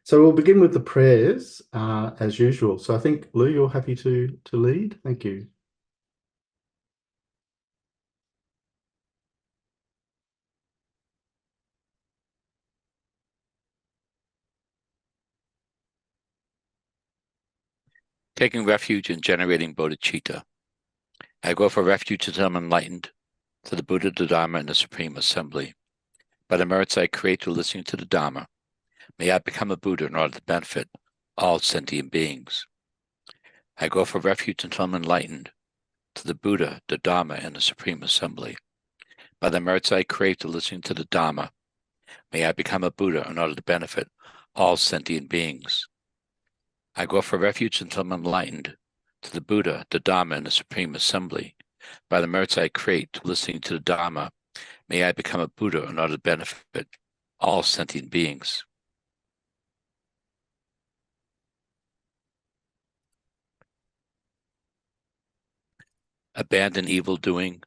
So we'll begin with the prayers as usual. So I think, Lou, you're happy to lead. Thank you. Taking refuge in generating bodhicitta. I go for refuge until I'm enlightened, to the Buddha, the Dharma, and the Supreme Assembly. By the merits I create through listening to the Dharma, may I become a Buddha in order to benefit all sentient beings. I go for refuge until I'm enlightened, to the Buddha, the Dharma, and the Supreme Assembly. By the merits I create through listening to the Dharma, may I become a Buddha in order to benefit all sentient beings. I go for refuge until I'm enlightened, to the Buddha, the Dharma, and the Supreme Assembly. By the merits I create to listening to the Dharma, may I become a Buddha in order to benefit all sentient beings. Abandon evil doing,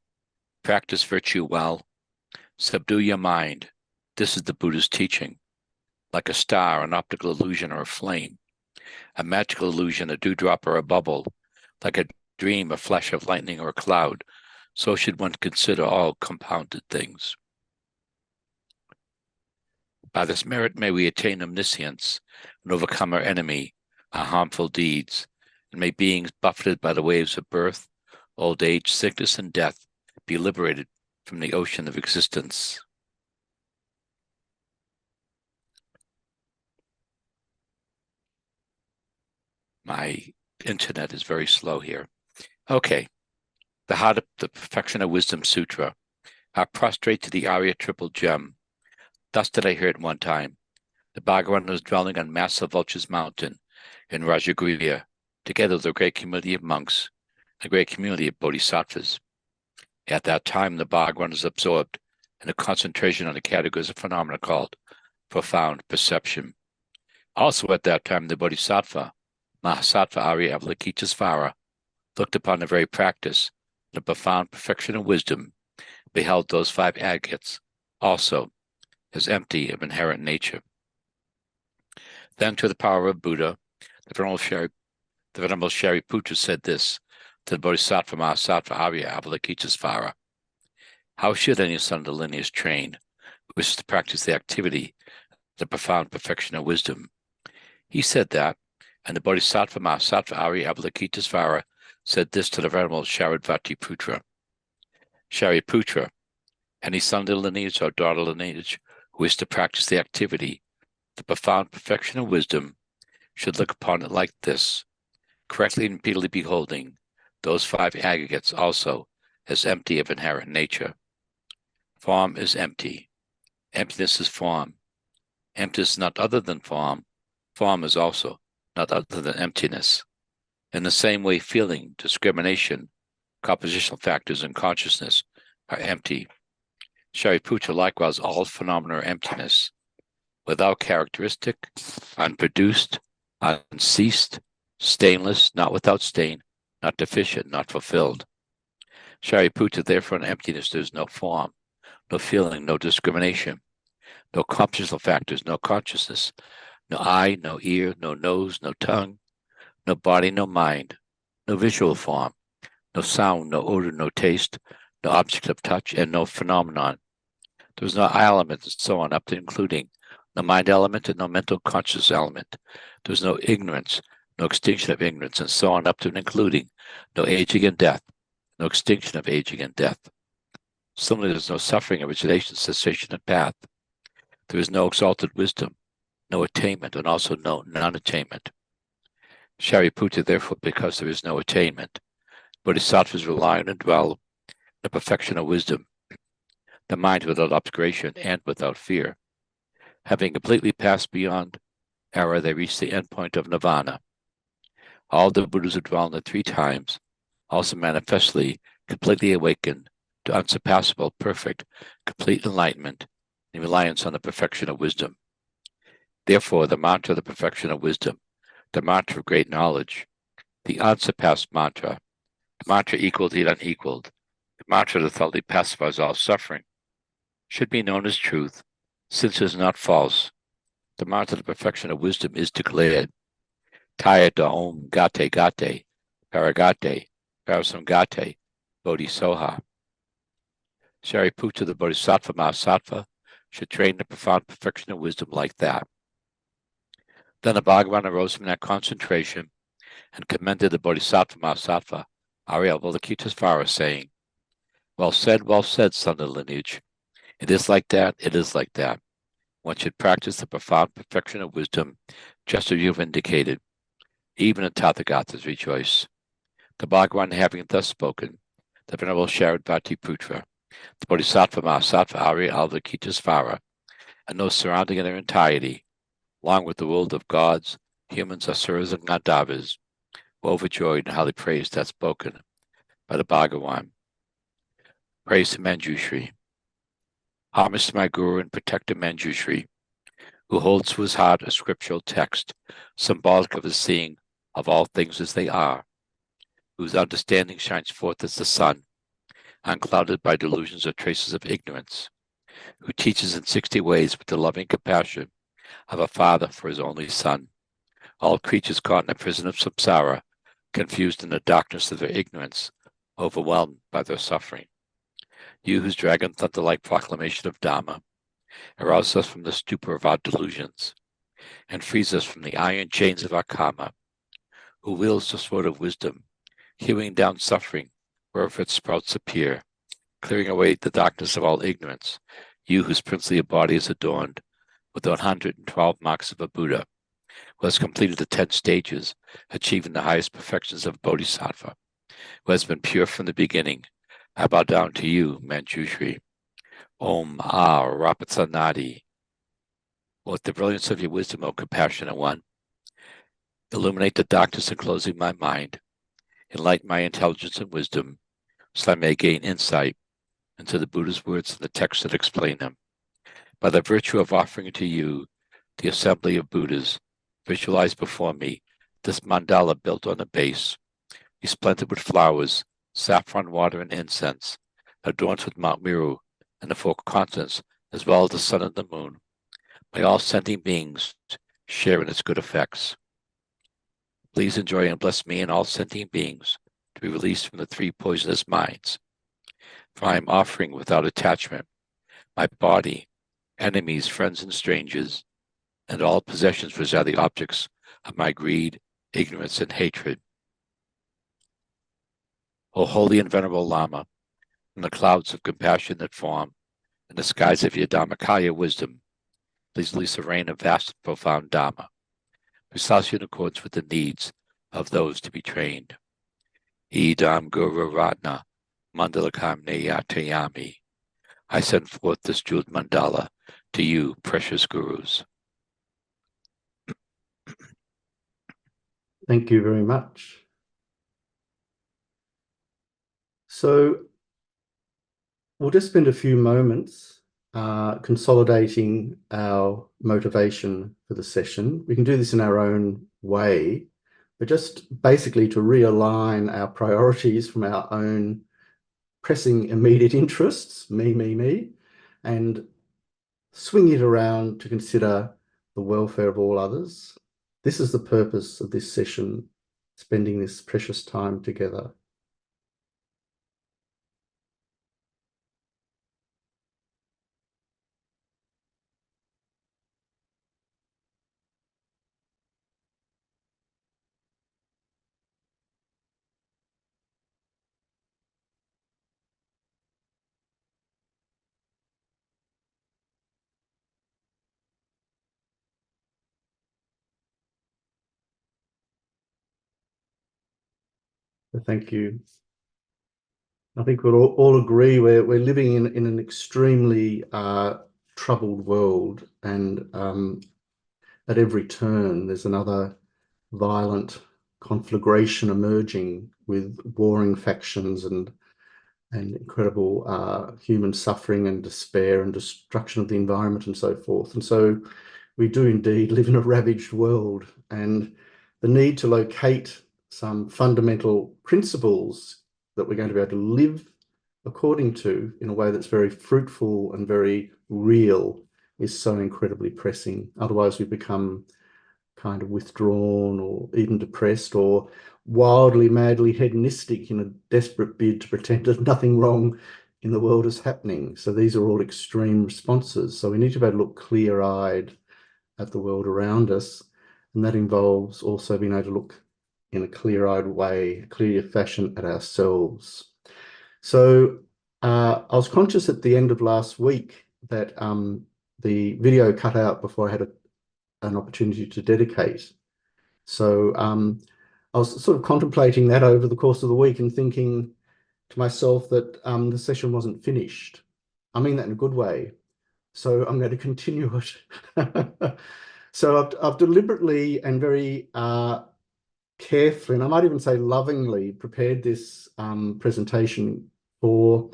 practice virtue well, subdue your mind. This is the Buddha's teaching. Like a star, an optical illusion, or a flame, a magical illusion, a dewdrop, or a bubble, like a dream, a flash of lightning, or a cloud, so should one consider all compounded things. By this merit may we attain omniscience and overcome our enemy, our harmful deeds, and may beings buffeted by the waves of birth, old age, sickness, and death be liberated from the ocean of existence. My internet is very slow here. Okay. The Heart of the Perfection of Wisdom Sutra. I prostrate to the Arya Triple Gem. Thus did I hear at one time. The Bhagavan was dwelling on massive Vulture's Mountain in Rajagriha, together with a great community of monks, a great community of bodhisattvas. At that time, the Bhagavan was absorbed in a concentration on the categories of phenomena called profound perception. Also at that time, the Bodhisattva, Mahasattva Arya Avalokitesvara, looked upon the very practice, the profound perfection of wisdom, beheld those five agates also as empty of inherent nature. Then, to the power of Buddha, the Venerable Shariputra said this to the Bodhisattva Mahasattva Arya Avalokitesvara. How should any son of the lineage train who wishes to practice the activity, the profound perfection of wisdom? He said that, and the Bodhisattva Mahasattva Arya Avalokitesvara said this to the Venerable Shariputra. Shariputra, any son of the lineage or daughter lineage who wishes to practice the activity, the profound perfection of wisdom, should look upon it like this, correctly and repeatedly beholding those five aggregates also as empty of inherent nature. Form is empty. Emptiness is form. Emptiness is not other than form. Form is also not other than emptiness. In the same way, feeling, discrimination, compositional factors, and consciousness are empty. Shariputra, likewise, all phenomena are emptiness, without characteristic, unproduced, unceased, stainless, not without stain, not deficient, not fulfilled. Shariputra, therefore, in emptiness there is no form, no feeling, no discrimination, no compositional factors, no consciousness, no eye, no ear, no nose, no tongue, no body, no mind, no visual form, no sound, no odor, no taste, no object of touch, and no phenomenon. There is no eye element, and so on, up to including no mind element and no mental conscious element. There is no ignorance, no extinction of ignorance, and so on, up to and including no aging and death, no extinction of aging and death. Similarly, there is no suffering, origination, cessation, and path. There is no exalted wisdom, no attainment, and also no non-attainment. Shariputra, therefore, because there is no attainment, bodhisattvas rely on and dwell in the perfection of wisdom, the mind without obscuration and without fear. Having completely passed beyond error, they reach the end point of nirvana. All the Buddhas who dwell in the three times also manifestly completely awakened to unsurpassable, perfect, complete enlightenment in reliance on the perfection of wisdom. Therefore, the mantra of the perfection of wisdom, the mantra of great knowledge, the unsurpassed mantra, the mantra equal to the unequaled, the mantra that thoroughly pacifies all suffering, should be known as truth, since it is not false, the mantra of the perfection of wisdom is declared. Tayata Om Gate Gate, Paragate, Parasamgate, Bodhisoha. Shariputra, the Bodhisattva Mahasattva, should train the profound perfection of wisdom like that. Then the Bhagavan arose from that concentration and commended the Bodhisattva Mahasattva, Avalokitesvara, saying, well said, son of the lineage. It is like that, it is like that. One should practice the profound perfection of wisdom, just as you have indicated. Even the Tathagatas rejoice. The Bhagavan having thus spoken, the Venerable Shariputra, the Bodhisattva Mahasattva Avalokitesvara, and those surrounding in their entirety, along with the world of gods, humans, asuras, and Gandharvas, were overjoyed and highly praised that spoken by the Bhagavan. Praise to Manjushri. Homage to my Guru and protector Manjushri, who holds to his heart a scriptural text, symbolic of his seeing of all things as they are, whose understanding shines forth as the sun, unclouded by delusions or traces of ignorance, who teaches in 60 ways with the loving compassion of a father for his only son, all creatures caught in a prison of samsara, confused in the darkness of their ignorance, overwhelmed by their suffering. You whose dragon thunder-like proclamation of Dhamma arouse us from the stupor of our delusions and frees us from the iron chains of our karma, who wields the sword of wisdom, hewing down suffering wherever its sprouts appear, clearing away the darkness of all ignorance, you whose princely body is adorned with the 112 marks of a Buddha, who has completed the 10 stages, achieving the highest perfections of Bodhisattva, who has been pure from the beginning. I bow down to you, Manjushri. Om Rapatsanadi. With the brilliance of your wisdom, O compassionate one, illuminate the darkness enclosing my mind, enlighten my intelligence and wisdom, so I may gain insight into the Buddha's words and the texts that explain them. By the virtue of offering to you the assembly of Buddhas, visualize before me this mandala built on a base, resplendent with flowers, saffron water, and incense, adorned with Mount Meru and the 4 continents, as well as the sun and the moon. May all sentient beings share in its good effects. Please enjoy and bless me and all sentient beings to be released from the 3 poisonous minds. For I am offering without attachment my body, enemies, friends, and strangers, and all possessions which are the objects of my greed, ignorance, and hatred. O holy and venerable Lama, from the clouds of compassion that form in the skies of your Dhammakaya wisdom, please release a rain of vast and profound Dhamma, precisely in accordance with the needs of those to be trained. Idam Guru Ratna Mandalakam Neyatayami. I send forth this jeweled mandala to you, precious gurus. Thank you very much. So we'll just spend a few moments consolidating our motivation for the session. We can do this in our own way, but just basically to realign our priorities from our own pressing immediate interests, me, and swing it around to consider the welfare of all others. This is the purpose of this session, spending this precious time together. So thank you. I think we'll all agree we're living in an extremely troubled world, and at every turn there's another violent conflagration emerging with warring factions and incredible human suffering and despair and destruction of the environment and so forth. And so we do indeed live in a ravaged world, and the need to locate some fundamental principles that we're going to be able to live according to in a way that's very fruitful and very real is so incredibly pressing. Otherwise, we become kind of withdrawn or even depressed or wildly, madly hedonistic in a desperate bid to pretend there's nothing wrong in the world is happening. So these are all extreme responses. So we need to be able to look clear-eyed at the world around us. And that involves also being able to look in a clear-eyed way, clear fashion at ourselves. So I was conscious at the end of last week that the video cut out before I had an opportunity to dedicate. So I was sort of contemplating that over the course of the week and thinking to myself that the session wasn't finished. I mean that in a good way. So I'm going to continue it. So I've deliberately and very carefully, and I might even say lovingly, prepared this presentation for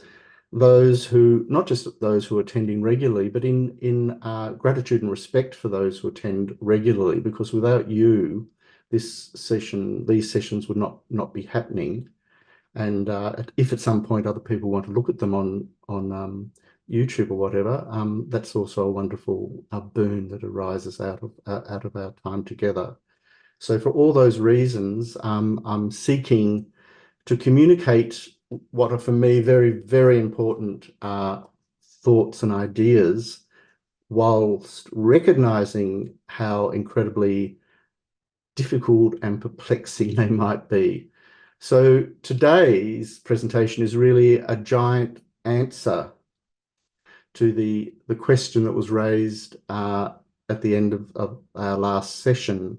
those who, not just those who are attending regularly, but in gratitude and respect for those who attend regularly, because without you, these sessions would not be happening. And if at some point other people want to look at them on YouTube or whatever, that's also a wonderful boon that arises out of our time together. So for all those reasons, I'm seeking to communicate what are for me very, very important thoughts and ideas, whilst recognizing how incredibly difficult and perplexing they might be. So today's presentation is really a giant answer to the question that was raised at the end of our last session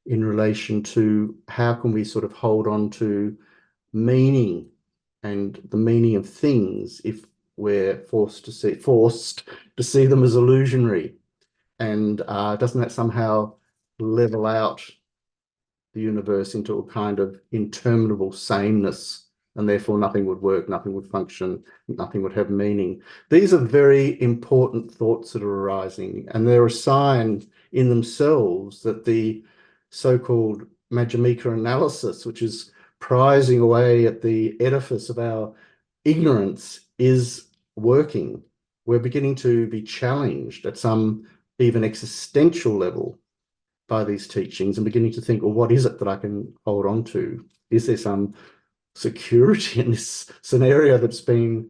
in relation to how can we sort of hold on to meaning and the meaning of things if we're forced to see them as illusionary, and doesn't that somehow level out the universe into a kind of interminable sameness, and therefore nothing would work, nothing would function, nothing would have meaning? These are very important thoughts that are arising, and they're a sign in themselves that the so-called Madhyamika analysis, which is prizing away at the edifice of our ignorance, is working. We're beginning to be challenged at some even existential level by these teachings and beginning to think, well, what is it that I can hold on to? Is there some security in this scenario that's been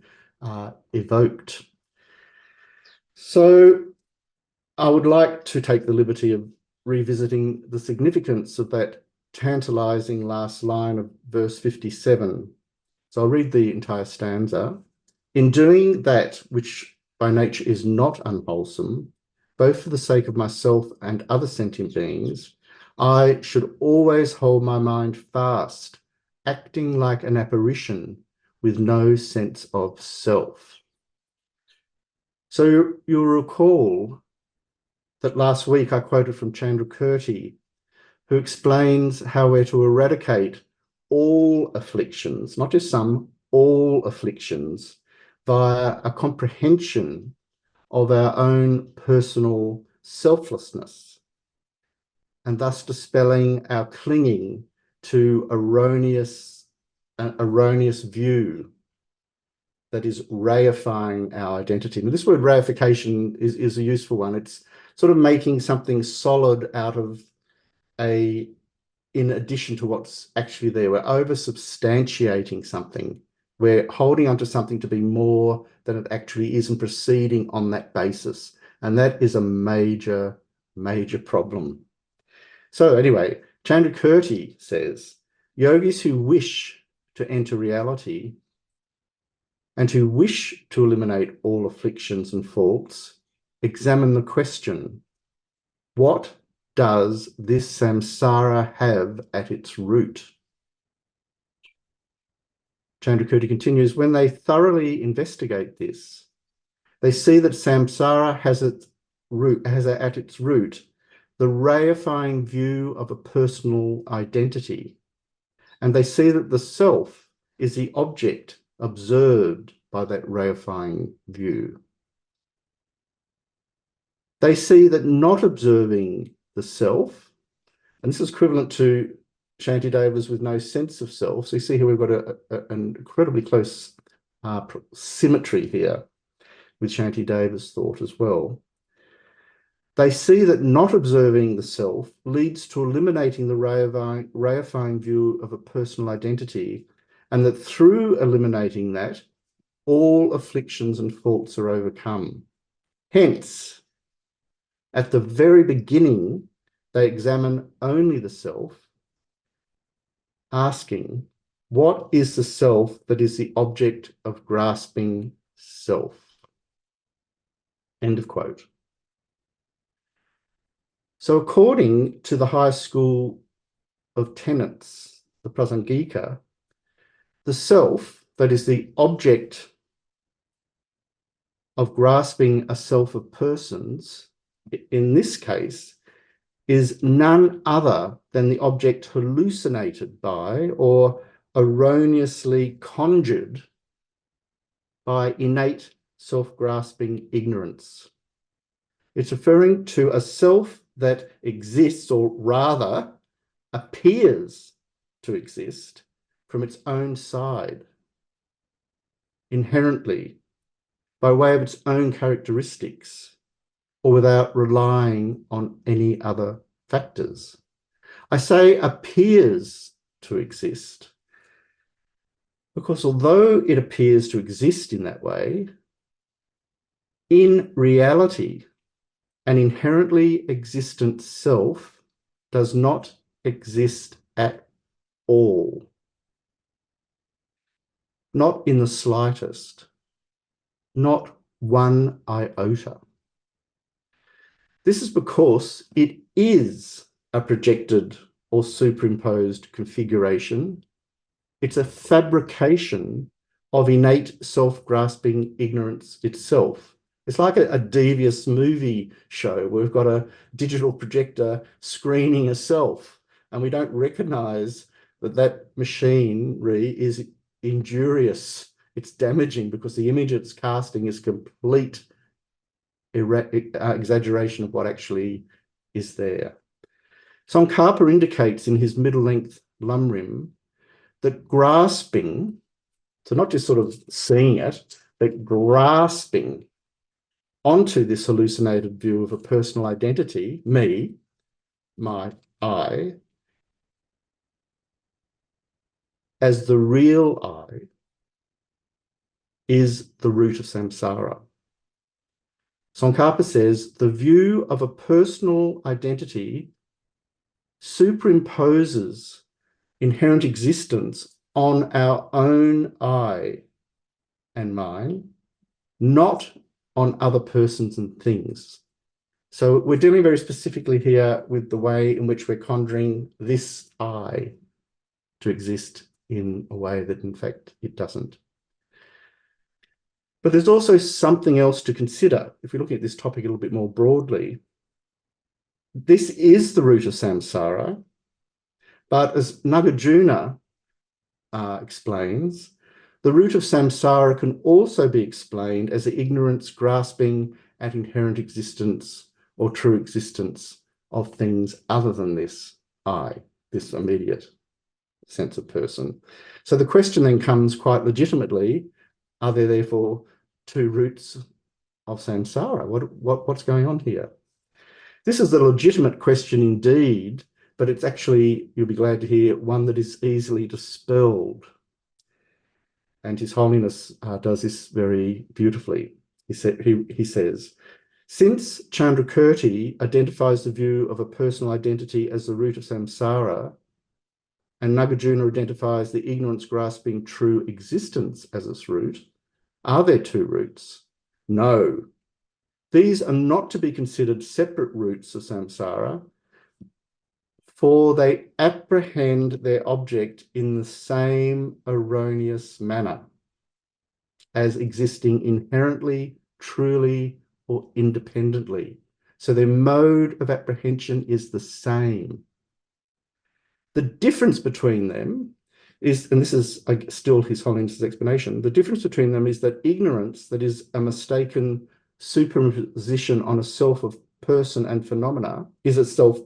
evoked? So I would like to take the liberty of revisiting the significance of that tantalizing last line of verse 57. So I'll read the entire stanza. In doing that which by nature is not unwholesome, both for the sake of myself and other sentient beings, I should always hold my mind fast, acting like an apparition with no sense of self. So you'll recall that last week I quoted from Chandrakirti, who explains how we're to eradicate all afflictions, not just some, all afflictions, via a comprehension of our own personal selflessness, and thus dispelling our clinging to erroneous view that is reifying our identity. Now, this word reification is a useful one. It's sort of making something solid out of in addition to what's actually there. We're over-substantiating something. We're holding onto something to be more than it actually is and proceeding on that basis. And that is a major, major problem. So anyway, Chandrakirti says, yogis who wish to enter reality and who wish to eliminate all afflictions and faults, examine the question, what does this samsara have at its root? Chandrakirti continues, when they thoroughly investigate this, they see that samsara has at its root the reifying view of a personal identity, and they see that the self is the object observed by that reifying view. They see that not observing the self, and this is equivalent to Shantideva's with no sense of self. So you see here we've got an incredibly close symmetry here with Shantideva's thought as well. They see that not observing the self leads to eliminating the reifying view of a personal identity, and that through eliminating that, all afflictions and faults are overcome. Hence, at the very beginning, they examine only the self, asking, what is the self that is the object of grasping self? End of quote. So according to the highest school of tenets, the Prasangika, the self that is the object of grasping a self of persons, in this case, is none other than the object hallucinated by or erroneously conjured by innate self-grasping ignorance. It's referring to a self that exists, or rather appears to exist, from its own side, inherently, by way of its own characteristics, or without relying on any other factors. I say appears to exist because although it appears to exist in that way, in reality, an inherently existent self does not exist at all. Not in the slightest. Not one iota. This is because it is a projected or superimposed configuration. It's a fabrication of innate self-grasping ignorance itself. It's like a devious movie show where we've got a digital projector screening a self, and we don't recognize that that machinery is injurious. It's damaging because the image it's casting is complete exaggeration of what actually is there. Tsongkhapa indicates in his middle-length Lamrim that grasping, so not just sort of seeing it, but grasping onto this hallucinated view of a personal identity, me, my I, as the real I, is the root of samsara. Tsongkhapa says the view of a personal identity superimposes inherent existence on our own I and mine, not on other persons and things. So we're dealing very specifically here with the way in which we're conjuring this I to exist in a way that in fact it doesn't. But there's also something else to consider. If we're looking at this topic a little bit more broadly, this is the root of samsara, but as Nagarjuna explains, the root of samsara can also be explained as the ignorance grasping at inherent existence or true existence of things other than this I, this immediate sense of person. So the question then comes quite legitimately, are there therefore two roots of samsara? What's going on here? This is a legitimate question indeed, but it's actually, you'll be glad to hear, one that is easily dispelled. And His Holiness does this very beautifully. He says, since Chandrakirti identifies the view of a personal identity as the root of samsara, and Nagarjuna identifies the ignorance grasping true existence as its root, are there two roots? No. These are not to be considered separate roots of samsara, for they apprehend their object in the same erroneous manner as existing inherently, truly, or independently. So their mode of apprehension is the same. The difference between them is, and this is still His Holiness's explanation, the difference between them is that ignorance, that is a mistaken superimposition on a self of person and phenomena, is itself,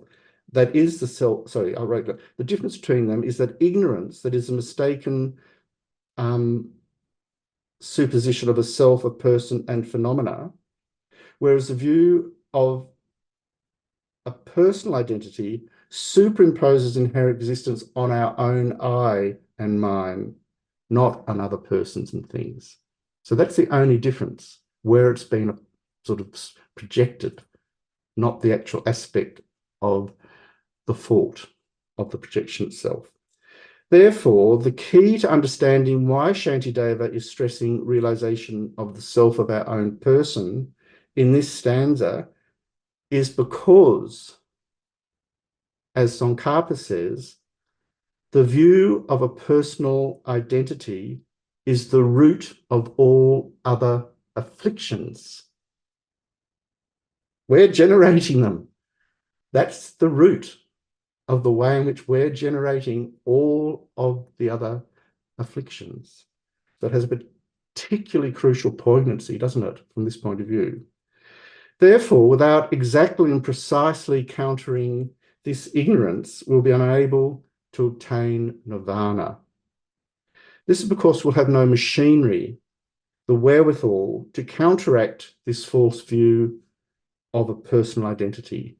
that is the self, sorry, I wrote that. The difference between them is that ignorance, that is a mistaken superposition of a self, a person and phenomena, whereas the view of a personal identity superimposes inherent existence on our own I and mine, not on other persons and things. So that's the only difference, where it's been sort of projected, not the actual aspect of the fault of the projection itself. Therefore, the key to understanding why Shantideva is stressing realization of the self of our own person in this stanza is because, as Tsongkhapa says, the view of a personal identity is the root of all other afflictions. We're generating them. That's the root of the way in which we're generating all of the other afflictions. So it has a particularly crucial poignancy, doesn't it, from this point of view? Therefore, without exactly and precisely countering this ignorance, we'll be unable to obtain nirvana. This is because we'll have no machinery, the wherewithal to counteract this false view of a personal identity.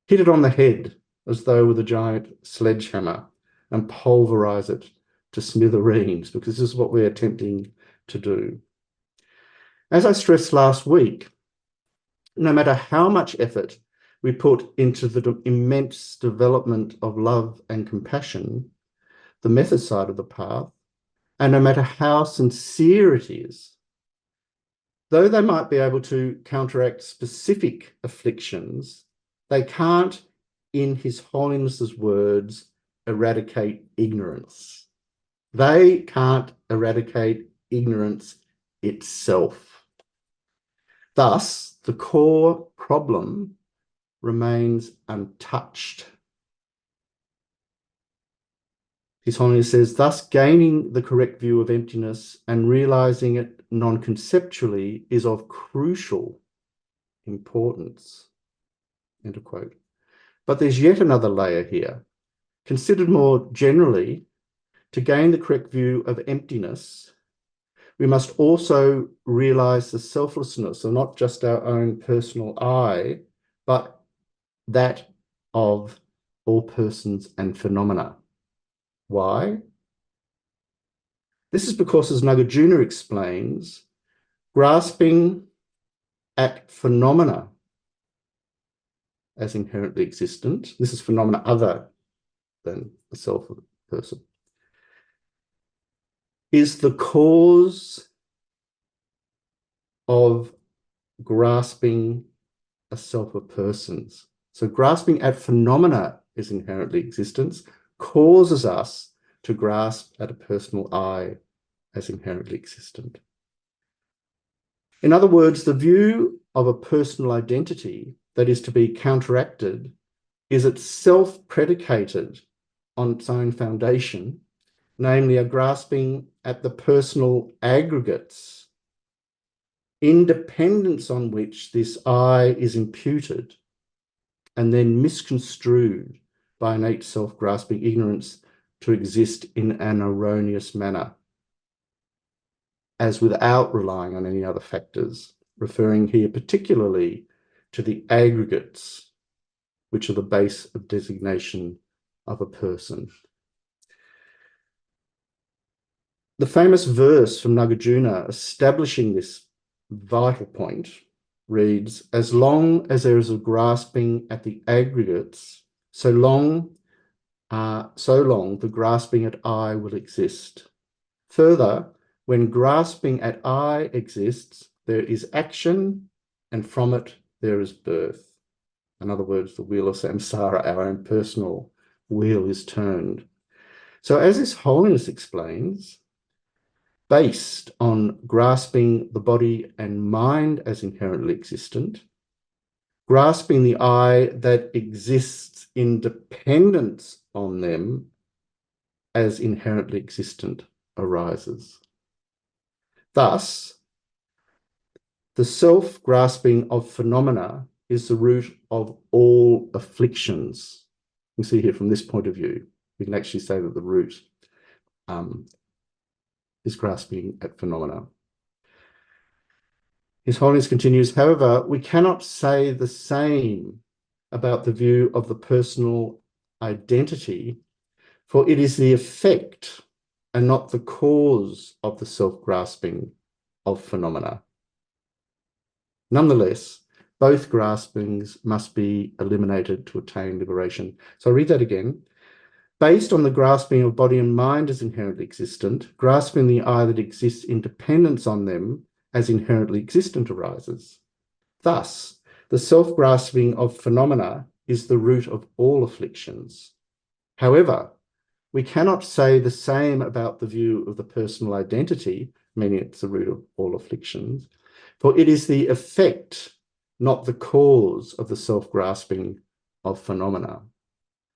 Hit it on the head as though with a giant sledgehammer and pulverize it to smithereens, because this is what we're attempting to do. As I stressed last week, no matter how much effort we put into the immense development of love and compassion, the method side of the path, and no matter how sincere it is, though they might be able to counteract specific afflictions, they can't, in His Holiness's words, eradicate ignorance. They can't eradicate ignorance itself. Thus, the core problem remains untouched. His Holiness says, thus gaining the correct view of emptiness and realizing it non-conceptually is of crucial importance. End of quote. But there's yet another layer here. Considered more generally, to gain the correct view of emptiness, we must also realize the selflessness of not just our own personal I, but that of all persons and phenomena. Why? This is because, as Nagarjuna explains, grasping at phenomena as inherently existent, this is phenomena other than the self of the person, is the cause of grasping a self of persons. So grasping at phenomena as inherently existence causes us to grasp at a personal I as inherently existent. In other words, the view of a personal identity that is to be counteracted is itself predicated on its own foundation, namely a grasping at the personal aggregates, independence on which this I is imputed and then misconstrued by innate self-grasping ignorance to exist in an erroneous manner, as without relying on any other factors, referring here particularly to the aggregates, which are the base of designation of a person. The famous verse from Nagarjuna establishing this vital point reads, as long as there is a grasping at the aggregates, so long the grasping at I will exist. Further, when grasping at I exists, there is action, and from it there is birth. In other words, the wheel of samsara, our own personal wheel, is turned. So as His Holiness explains, based on grasping the body and mind as inherently existent, grasping the I that exists in dependence on them as inherently existent arises. Thus, the self-grasping of phenomena is the root of all afflictions. You see here from this point of view, we can actually say that the root is grasping at phenomena. His Holiness continues, however, we cannot say the same about the view of the personal identity, for it is the effect and not the cause of the self-grasping of phenomena. Nonetheless, both graspings must be eliminated to attain liberation. So I'll read that again. Based on the grasping of body and mind as inherently existent, grasping the I that exists in dependence on them as inherently existent arises. Thus, the self-grasping of phenomena is the root of all afflictions. However, we cannot say the same about the view of the personal identity, meaning it's the root of all afflictions, for it is the effect, not the cause of the self-grasping of phenomena.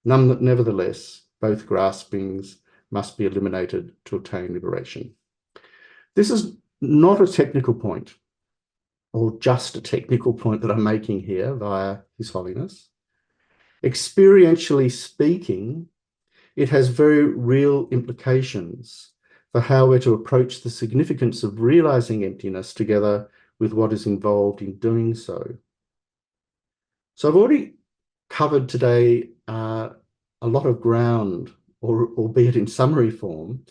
Nevertheless, both graspings must be eliminated to attain liberation. This is not a technical point, or just a technical point that I'm making here via His Holiness. Experientially speaking, it has very real implications for how we're to approach the significance of realizing emptiness together with what is involved in doing so. So I've already covered today a lot of ground, albeit in summary form,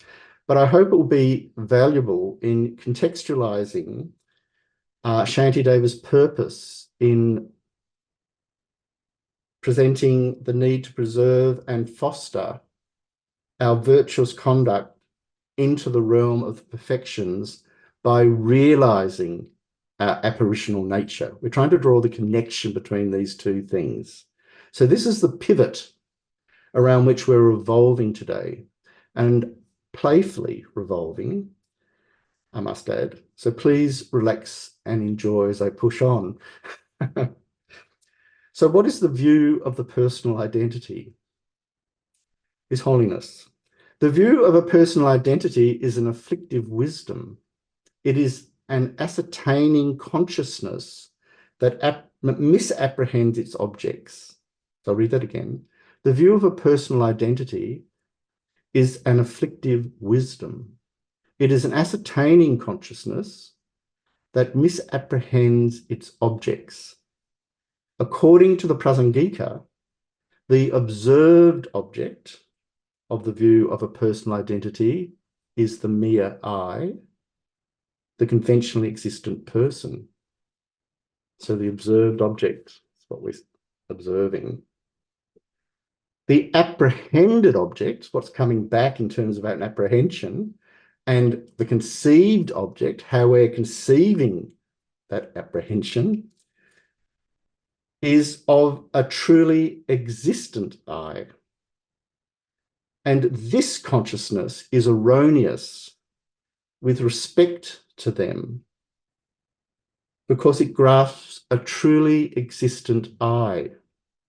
but I hope it will be valuable in contextualizing Shantideva's purpose in presenting the need to preserve and foster our virtuous conduct into the realm of the perfections by realizing our apparitional nature. We're trying to draw the connection between these two things. So this is the pivot around which we're revolving today, and playfully revolving, I must add. So please relax and enjoy as I push on. So what is the view of the personal identity? His Holiness. The view of a personal identity is an afflictive wisdom. It is an ascertaining consciousness that misapprehends its objects. So I'll read that again. The view of a personal identity is an afflictive wisdom. It is an ascertaining consciousness that misapprehends its objects. According to the Prasangika, the observed object of the view of a personal identity is the mere I, the conventionally existent person. So the observed object is what we're observing. The apprehended object, what's coming back in terms of an apprehension, and the conceived object, how we're conceiving that apprehension, is of a truly existent I. And this consciousness is erroneous with respect to them because it grasps a truly existent I,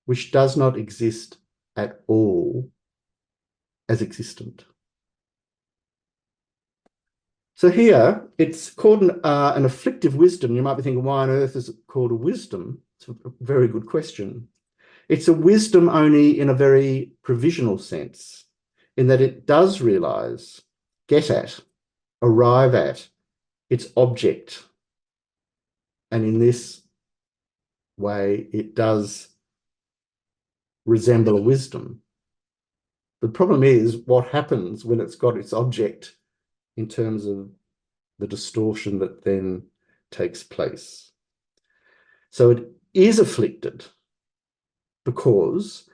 which does not exist at all as existent. So here, it's called an afflictive wisdom. You might be thinking, why on earth is it called a wisdom? It's a very good question. It's a wisdom only in a very provisional sense, in that it does realize, get at, arrive at its object. And in this way, it does resemble a wisdom. The problem is what happens when it's got its object in terms of the distortion that then takes place. So it is afflicted because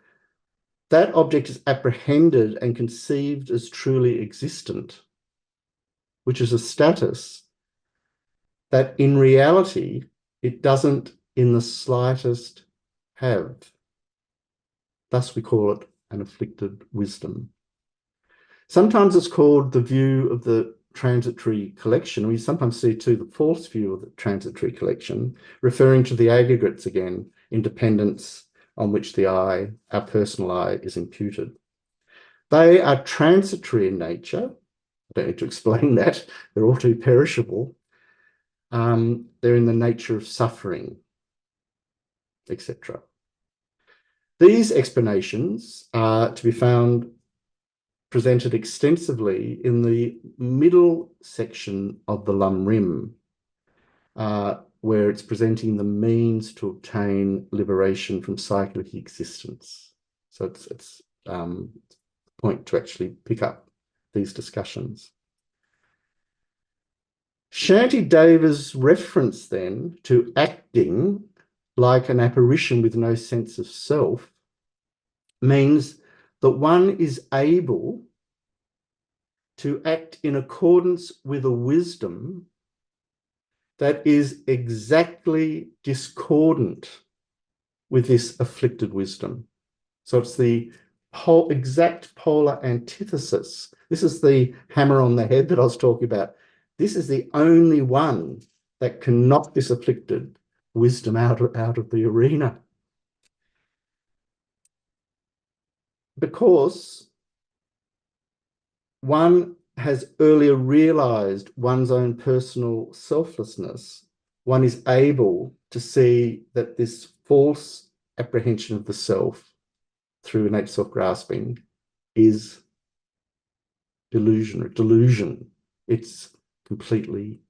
that object is apprehended and conceived as truly existent, which is a status that in reality it doesn't in the slightest have. Thus we call it an afflicted wisdom. Sometimes it's called the view of the transitory collection. We sometimes see too the false view of the transitory collection, referring to the aggregates again, independence on which the I, our personal I, is imputed. They are transitory in nature. I don't need to explain that. They're all too perishable. They're in the nature of suffering, etc. These explanations are to be found presented extensively in the middle section of the Lam Rim, where it's presenting the means to obtain liberation from cyclic existence. So it's a point to actually pick up these discussions. Shantideva's reference then to acting like an apparition with no sense of self means that one is able to act in accordance with a wisdom that is exactly discordant with this afflicted wisdom. So it's the exact polar antithesis. This is the hammer on the head that I was talking about. This is the only one that can knock this afflicted wisdom out of the arena. Because one has earlier realized one's own personal selflessness, one is able to see that this false apprehension of the self through innate self-grasping is delusion. It's completely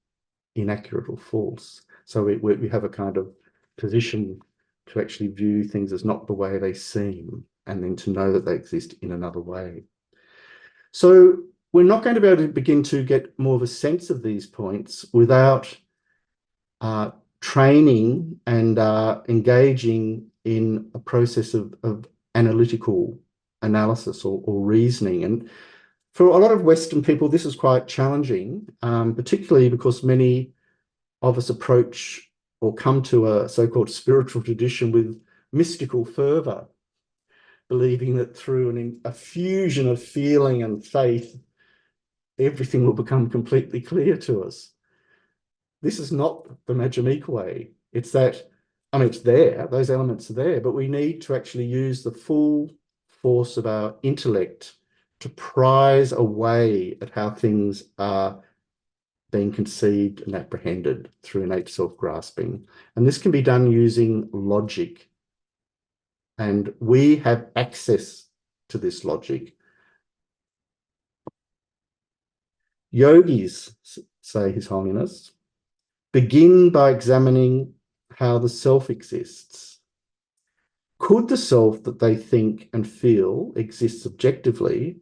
inaccurate or false. So we have a kind of position to actually view things as not the way they seem, and then to know that they exist in another way. So we're not going to be able to begin to get more of a sense of these points without training and engaging in a process of analytical analysis or reasoning. And for a lot of Western people, this is quite challenging, particularly because many of us approach or come to a so-called spiritual tradition with mystical fervor, believing that through a fusion of feeling and faith, everything will become completely clear to us. This is not the Majjhimic way. It's that, I mean, it's there, those elements are there, but we need to actually use the full force of our intellect to prize away at how things are being conceived and apprehended through innate self-grasping. And this can be done using logic. And we have access to this logic. Yogis, say His Holiness, begin by examining how the self exists. Could the self that they think and feel exist objectively?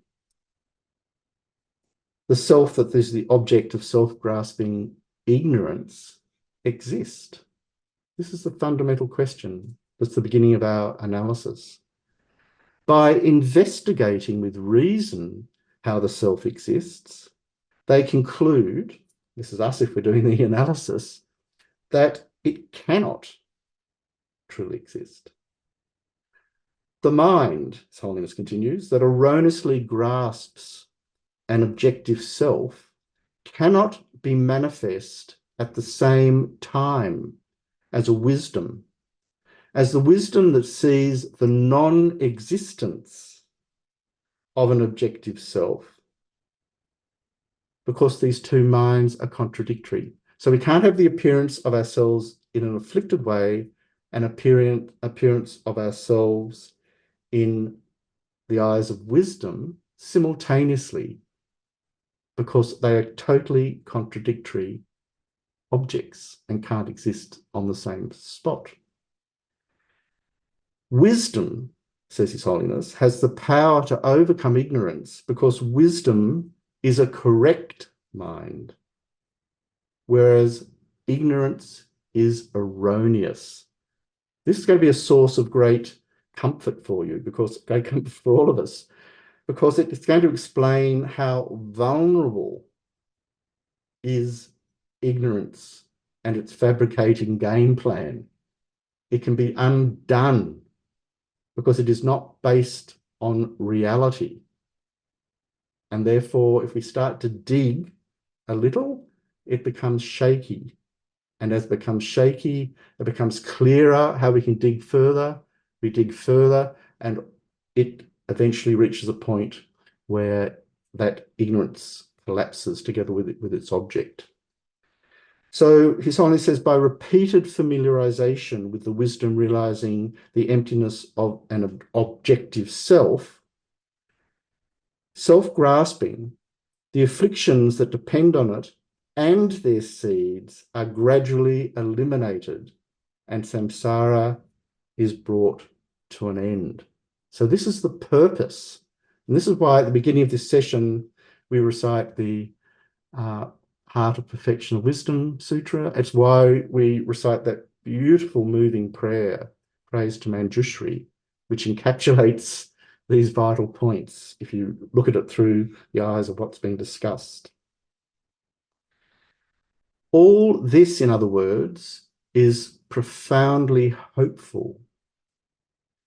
The self that is the object of self-grasping ignorance exist? This is the fundamental question. That's the beginning of our analysis. By investigating with reason how the self exists, they conclude, this is us if we're doing the analysis, that it cannot truly exist. The mind, His Holiness continues, that erroneously grasps an objective self cannot be manifest at the same time as a wisdom, as the wisdom that sees the non-existence of an objective self, because these two minds are contradictory. So we can't have the appearance of ourselves in an afflicted way and appearance of ourselves in the eyes of wisdom simultaneously, because they are totally contradictory objects and can't exist on the same spot. Wisdom, says His Holiness, has the power to overcome ignorance because wisdom is a correct mind, whereas ignorance is erroneous. This is going to be a source of great comfort for you, because great comfort for all of us, because it's going to explain how vulnerable is ignorance and its fabricating game plan. It can be undone because it is not based on reality. And therefore, if we start to dig a little, it becomes shaky. And as it becomes shaky, it becomes clearer how we can dig further. We dig further, and it eventually reaches a point where that ignorance collapses together with its object. So His Holiness says, by repeated familiarization with the wisdom realizing the emptiness of an objective self, self-grasping, the afflictions that depend on it and their seeds are gradually eliminated, and samsara is brought to an end. So this is the purpose. And this is why at the beginning of this session, we recite the Heart of Perfection of Wisdom Sutra. It's why we recite that beautiful moving prayer, Praise to Manjushri, which encapsulates these vital points if you look at it through the eyes of what's being discussed. All this, in other words, is profoundly hopeful,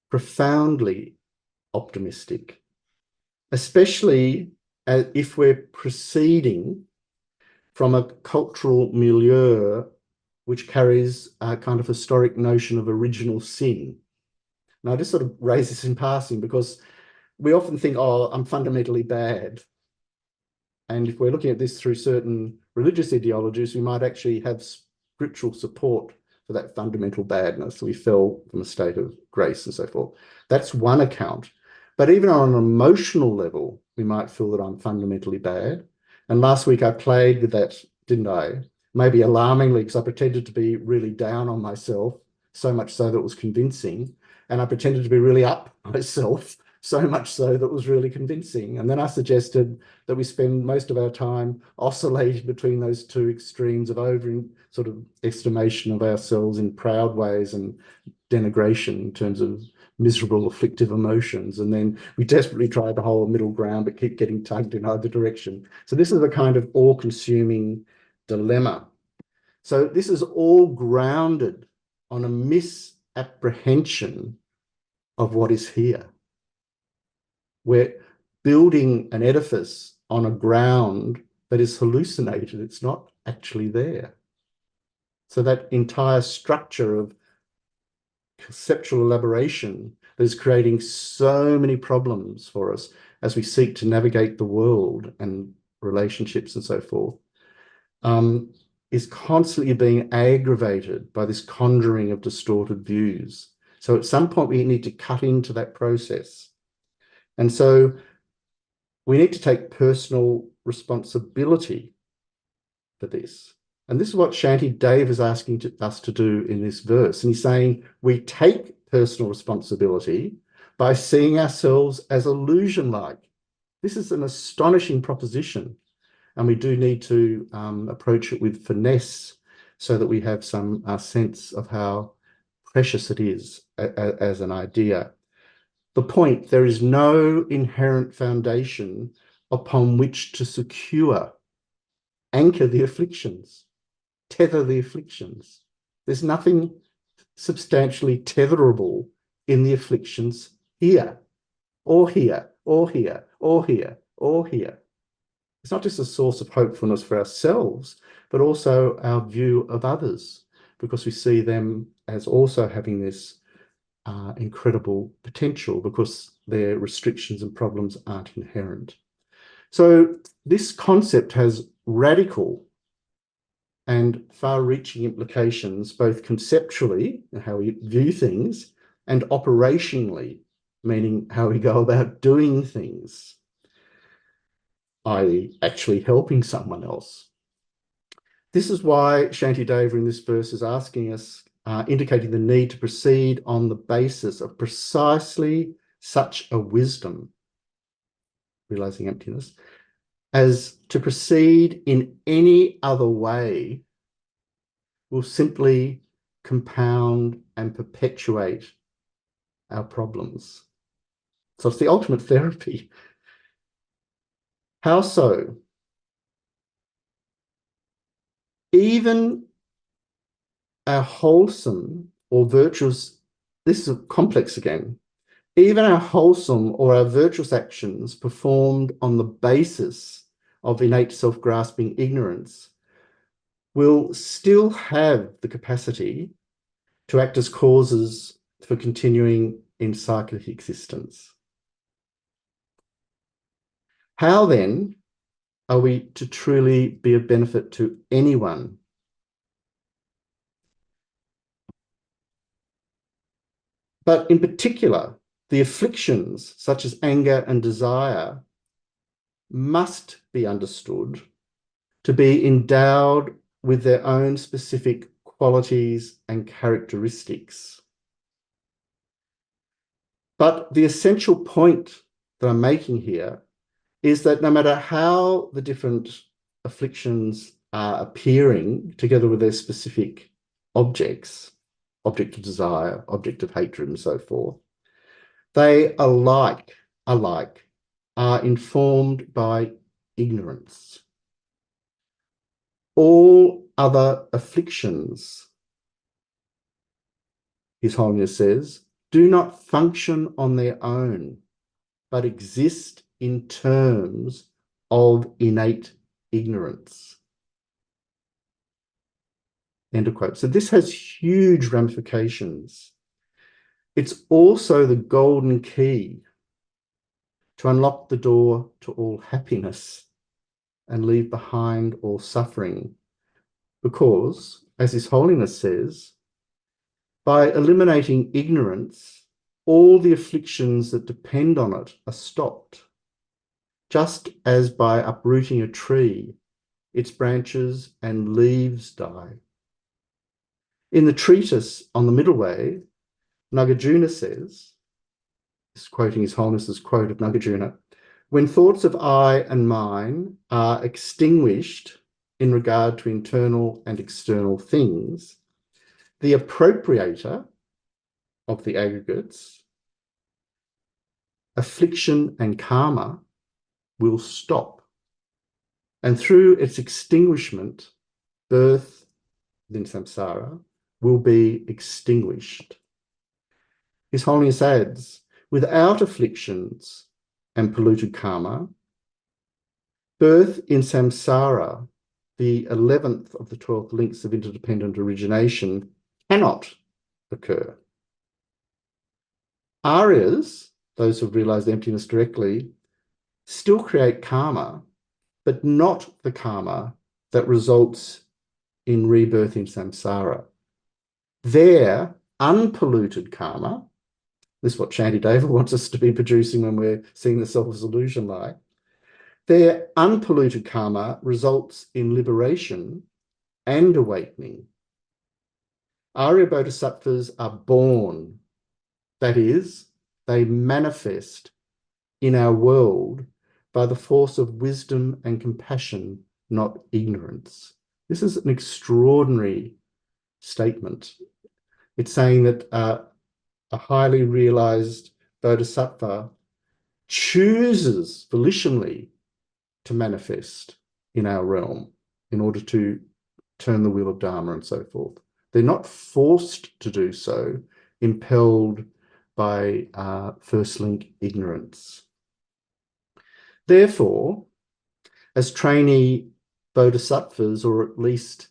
profoundly optimistic, especially if we're proceeding from a cultural milieu which carries a kind of historic notion of original sin. Now, I just sort of raise this in passing because we often think, oh, I'm fundamentally bad. And if we're looking at this through certain religious ideologies, we might actually have spiritual support for that fundamental badness. We fell from a state of grace and so forth. That's one account. But even on an emotional level, we might feel that I'm fundamentally bad. And last week I played with that, didn't I? Maybe alarmingly, because I pretended to be really down on myself, so much so that it was convincing. And I pretended to be really up myself, so much so that it was really convincing. And then I suggested that we spend most of our time oscillating between those two extremes of over sort of estimation of ourselves in proud ways and denigration in terms of miserable, afflictive emotions. And then we desperately try to hold a middle ground, but keep getting tugged in either direction. So this is a kind of all-consuming dilemma. So this is all grounded on a misapprehension of what is here. We're building an edifice on a ground that is hallucinated. It's not actually there. So that entire structure of conceptual elaboration that is creating so many problems for us as we seek to navigate the world and relationships and so forth, is constantly being aggravated by this conjuring of distorted views. So at some point we need to cut into that process. And so we need to take personal responsibility for this. And this is what Shantideva is asking us to do in this verse. And he's saying we take personal responsibility by seeing ourselves as illusion-like. This is an astonishing proposition. And we do need to approach it with finesse so that we have some sense of how precious it is as an idea. The point, there is no inherent foundation upon which to secure, anchor the afflictions, tether the afflictions. There's nothing substantially tetherable in the afflictions here, or here, or here, or here, or here. It's not just a source of hopefulness for ourselves, but also our view of others, because we see them as also having this incredible potential because their restrictions and problems aren't inherent. So this concept has radical and far-reaching implications, both conceptually, how we view things, and operationally, meaning how we go about doing things, i.e. actually helping someone else. This is why Shantideva in this verse is asking us, indicating the need to proceed on the basis of precisely such a wisdom, realizing emptiness, as to proceed in any other way will simply compound and perpetuate our problems. So it's the ultimate therapy. How so? Even our wholesome or virtuous, this is complex again, even our wholesome or our virtuous actions performed on the basis of innate self-grasping ignorance will still have the capacity to act as causes for continuing in cyclic existence. How then are we to truly be of benefit to anyone? But in particular, the afflictions such as anger and desire must be understood to be endowed with their own specific qualities and characteristics. But the essential point that I'm making here is that no matter how the different afflictions are appearing together with their specific objects, object of desire, object of hatred, and so forth, they alike are informed by ignorance. All other afflictions, His Holiness says, do not function on their own, but exist in terms of innate ignorance. End of quote. So this has huge ramifications. It's also the golden key to unlock the door to all happiness and leave behind all suffering. Because, as His Holiness says, by eliminating ignorance, all the afflictions that depend on it are stopped. Just as by uprooting a tree, its branches and leaves die. In the treatise on the middle way, Nagarjuna says, quoting His Holiness's quote of Nagarjuna, when thoughts of I and mine are extinguished in regard to internal and external things, the appropriator of the aggregates, affliction and karma, will stop. And through its extinguishment, birth, then samsara, will be extinguished. His Holiness adds, without afflictions and polluted karma, birth in samsara, the 11th of the 12th links of interdependent origination, cannot occur. Aryas, those who have realized emptiness directly, still create karma, but not the karma that results in rebirth in samsara. Their unpolluted karma, this is what Shantideva wants us to be producing when we're seeing the self as illusion light, their unpolluted karma results in liberation and awakening. Arya Bodhisattvas are born, that is, they manifest in our world by the force of wisdom and compassion, not ignorance. This is an extraordinary statement. It's saying that a highly realized bodhisattva chooses volitionally to manifest in our realm in order to turn the wheel of Dharma and so forth. They're not forced to do so, impelled by first link ignorance. Therefore, as trainee bodhisattvas, or at least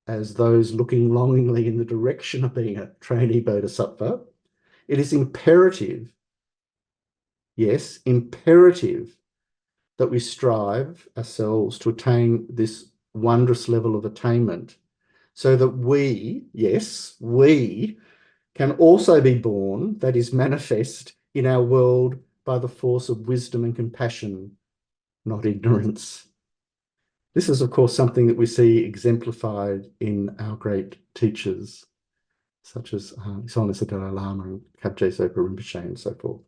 as those looking longingly in the direction of being a trainee bodhisattva, it is imperative, yes, imperative, that we strive ourselves to attain this wondrous level of attainment so that we, yes, we can also be born, that is, manifest in our world by the force of wisdom and compassion, not ignorance. This is, of course, something that we see exemplified in our great teachers, such as His Holiness the Dalai Lama and Kabje Sopa Rinpoche and so forth.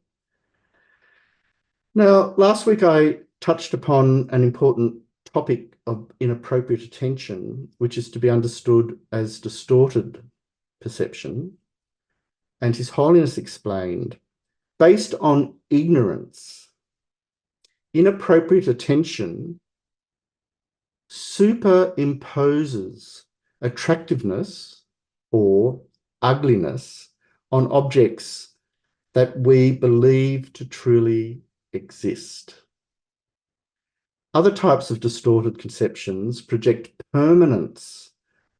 Now, last week I touched upon an important topic of inappropriate attention, which is to be understood as distorted perception. And His Holiness explained, based on ignorance, inappropriate attention superimposes attractiveness or ugliness on objects that we believe to truly exist. Other types of distorted conceptions project permanence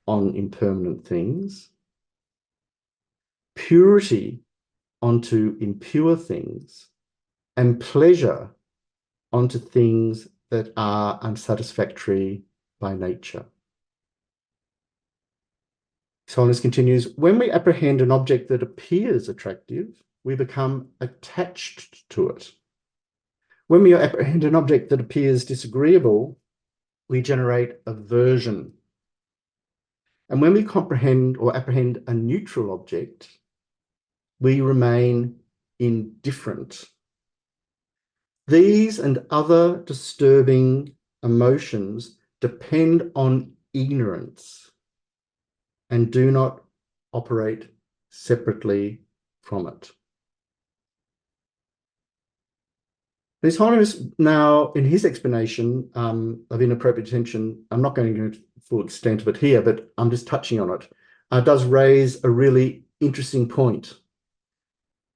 on impermanent things, purity onto impure things, and pleasure onto things that are unsatisfactory by nature. His Holiness continues, when we apprehend an object that appears attractive, we become attached to it. When we apprehend an object that appears disagreeable, we generate aversion. And when we comprehend or apprehend a neutral object, we remain indifferent. These and other disturbing emotions depend on ignorance and do not operate separately from it. His Holiness now, in his explanation of inappropriate attention, I'm not going to go into the full extent of it here, but I'm just touching on it, does raise a really interesting point,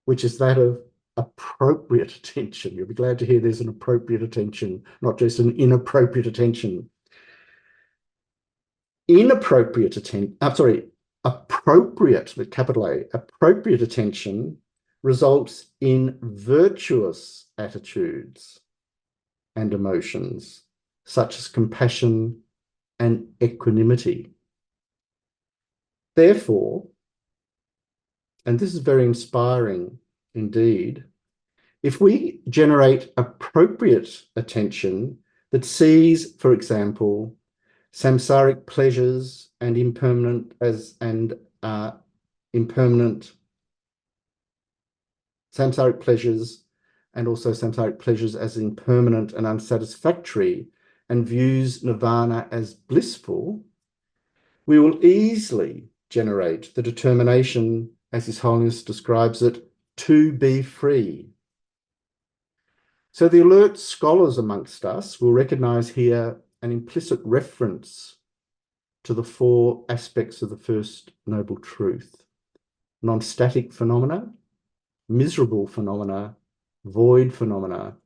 which is that of appropriate attention. You'll be glad to hear there's an appropriate attention, not just an inappropriate attention. Appropriate, with capital A, appropriate attention results in virtuous attitudes and emotions, such as compassion and equanimity. Therefore, and this is very inspiring indeed, if we generate appropriate attention that sees, for example, samsaric pleasures and impermanent samsaric pleasures, and also samsaric pleasures as impermanent and unsatisfactory, and views nirvana as blissful, we will easily generate the determination, as His Holiness describes it, to be free. So the alert scholars amongst us will recognize here an implicit reference to the four aspects of the First Noble Truth: non-static phenomena, miserable phenomena, void phenomena,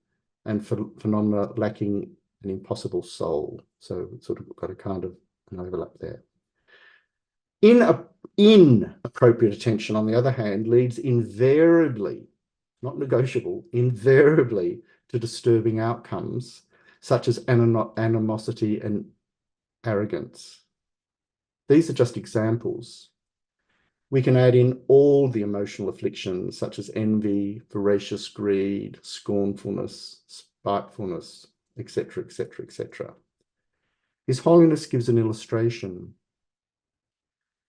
and phenomena lacking an impossible soul. So it's sort of got a kind of an overlap there. Inappropriate attention, on the other hand, leads invariably, not negotiable, invariably to disturbing outcomes, such as animosity and arrogance. These are just examples. We can add in all the emotional afflictions, such as envy, voracious greed, scornfulness, spitefulness, etc., etc., etc. His Holiness gives an illustration.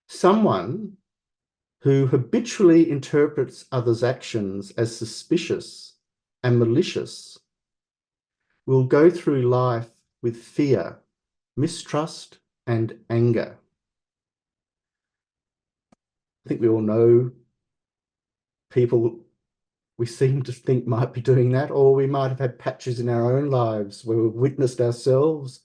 Someone who habitually interprets others' actions as suspicious and malicious will go through life with fear, mistrust, and anger. I think we all know people we seem to think might be doing that, or we might have had patches in our own lives where we've witnessed ourselves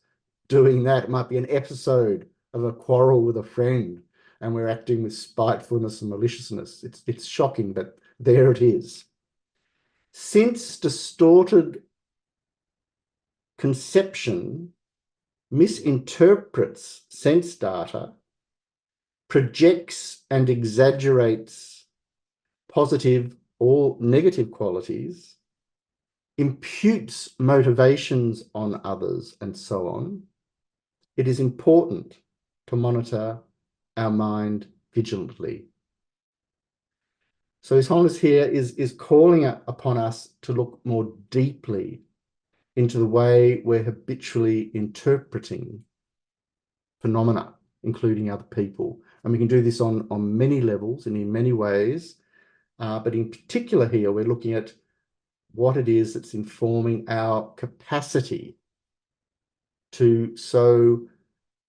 doing that. It might be an episode of a quarrel with a friend and we're acting with spitefulness and maliciousness. It's shocking, but there it is. Since distorted conception misinterprets sense data, projects and exaggerates positive or negative qualities, imputes motivations on others, and so on, it is important to monitor our mind vigilantly. So His Holiness here is calling upon us to look more deeply into the way we're habitually interpreting phenomena, including other people. And we can do this on many levels and in many ways. But in particular here, we're looking at what it is that's informing our capacity to so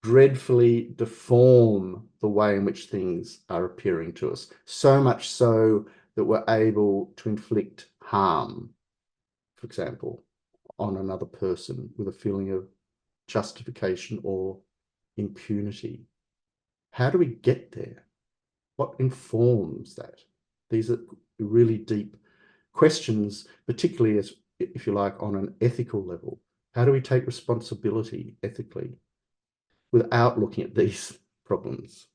dreadfully deform the way in which things are appearing to us, so much so that we're able to inflict harm, for example, on another person with a feeling of justification or impunity. How do we get there? What informs that? These are really deep questions, particularly as, if you like, on an ethical level. How do we take responsibility ethically without looking at these problems?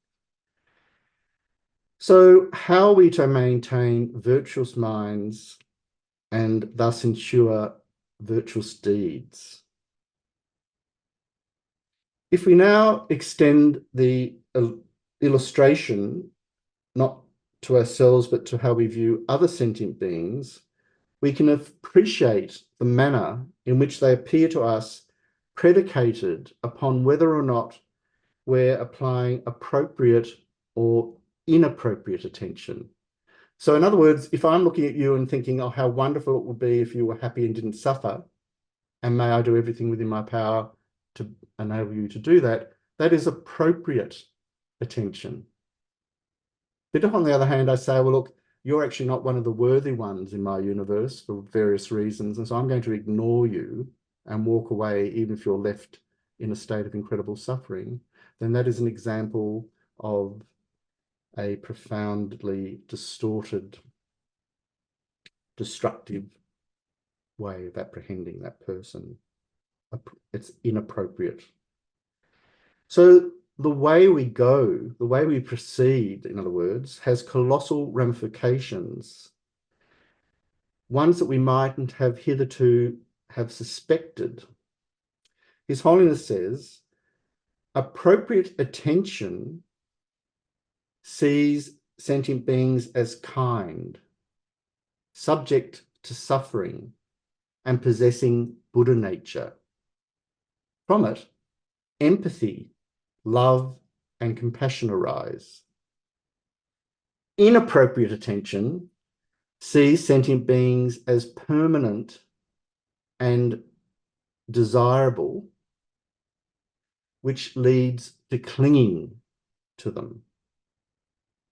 So how are we to maintain virtuous minds and thus ensure virtuous deeds? If we now extend the illustration not to ourselves but to how we view other sentient beings, we can appreciate the manner in which they appear to us predicated upon whether or not we're applying appropriate or inappropriate attention. So in other words, if I'm looking at you and thinking, oh, how wonderful it would be if you were happy and didn't suffer, and may I do everything within my power to enable you to do that, that is appropriate attention. But if on the other hand, I say, well, look, you're actually not one of the worthy ones in my universe for various reasons, and so I'm going to ignore you and walk away even if you're left in a state of incredible suffering, then that is an example of a profoundly distorted, destructive way of apprehending that person. It's inappropriate. So the way we go, the way we proceed, in other words, has colossal ramifications, ones that we mightn't have hitherto have suspected. His Holiness says, appropriate attention sees sentient beings as kind, subject to suffering, and possessing Buddha nature. From it, empathy, love, and compassion arise. Inappropriate attention sees sentient beings as permanent and desirable, which leads to clinging to them.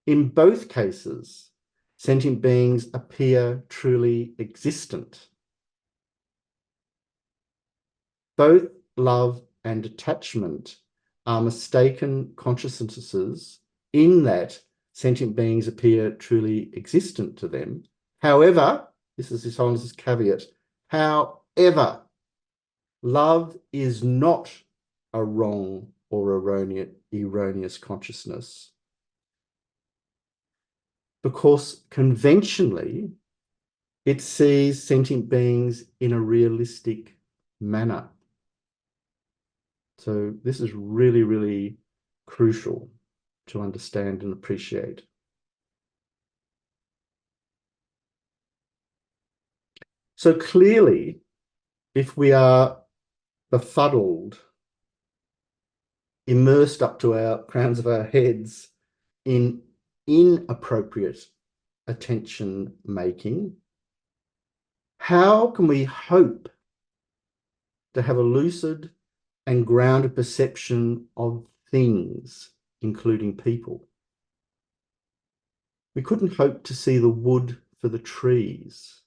In both cases, sentient beings appear truly existent. Both love and attachment are mistaken consciousnesses in that sentient beings appear truly existent to them. However, this is His Holiness's caveat, however, love is not a wrong or erroneous consciousness, because conventionally it sees sentient beings in a realistic manner. So this is really, really crucial to understand and appreciate. So clearly, if we are befuddled, immersed up to our crowns of our heads in inappropriate attention making, how can we hope to have a lucid and grounded perception of things, including people? We couldn't hope to see the wood for the trees.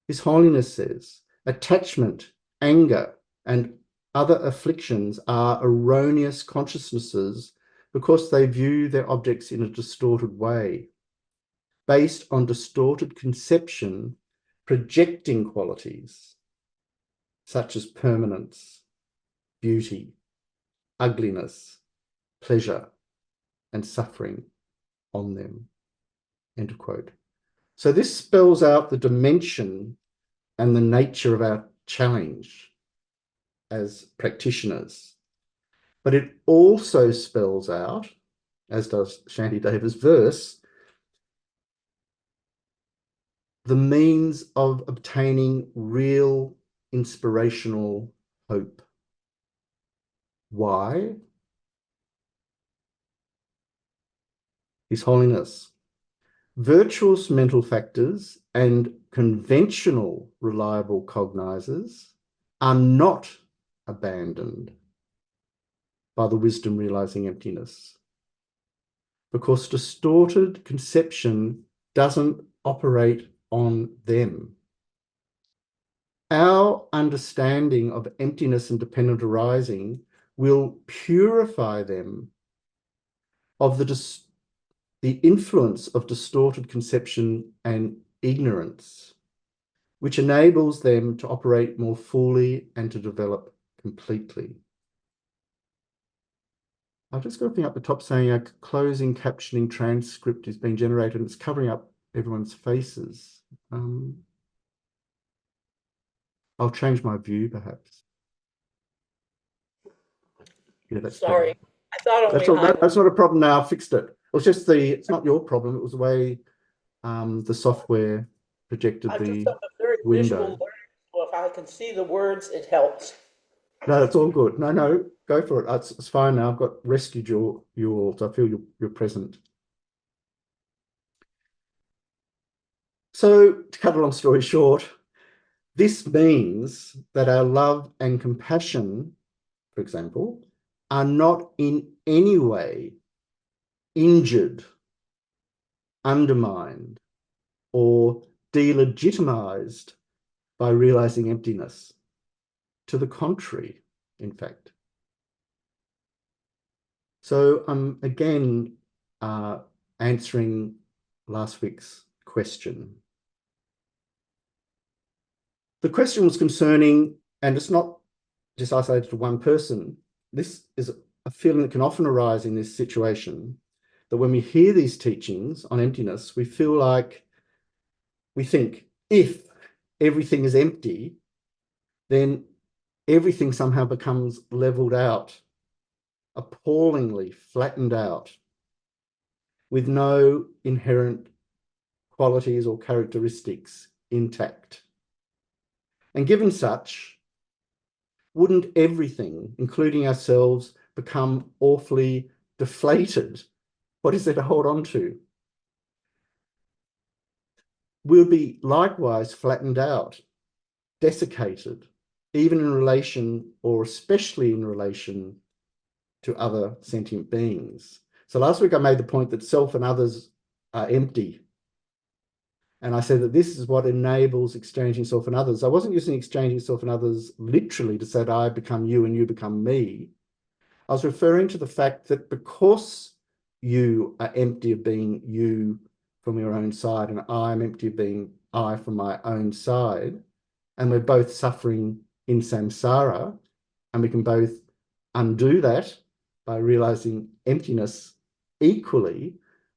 His Holiness says, attachment, anger, and other afflictions are erroneous consciousnesses because they view their objects in a distorted way, based on distorted conception, projecting qualities such as permanence, beauty, ugliness, pleasure, and suffering on them. End of quote. So this spells out the dimension and the nature of our challenge as practitioners. But it also spells out, as does Shantideva's verse, the means of obtaining real inspirational hope. Why? His Holiness, virtuous mental factors and conventional reliable cognizers are not abandoned by the wisdom realizing emptiness, because distorted conception doesn't operate on them. Our understanding of emptiness and dependent arising will purify them of the influence of distorted conception and ignorance, which enables them to operate more fully and to develop completely. I've just got a thing up the top saying a closing captioning transcript is being generated and it's covering up everyone's faces. I'll change my view perhaps. Yeah, that's sorry. better. I thought only That's not a problem now. I fixed it. It was just it's not your problem. It was the way the software projected I the just have a very window. visual learning, so if I can see the words, it helps. No, that's all good. No, go for it. It's fine now. I've got rescued you all, so I feel you're present. So, to cut a long story short, this means that our love and compassion, for example, are not in any way injured, undermined, or delegitimized by realizing emptiness. To the contrary, in fact. So I'm again answering last week's question. The question was concerning, and it's not just isolated to one person. This is a feeling that can often arise in this situation, that when we hear these teachings on emptiness, we feel like we think if everything is empty, then everything somehow becomes leveled out, appallingly flattened out, with no inherent qualities or characteristics intact. And given such, wouldn't everything, including ourselves, become awfully deflated? What is there to hold on to? We'll be likewise flattened out, desiccated, even in relation, or especially in relation, to other sentient beings. So last week I made the point that self and others are empty. And I said that this is what enables exchanging self and others. I wasn't using exchanging self and others literally to say that I become you and you become me. I was referring to the fact that because you are empty of being you from your own side and I am empty of being I from my own side, and we're both suffering in samsara, and we can both undo that by realizing emptiness equally,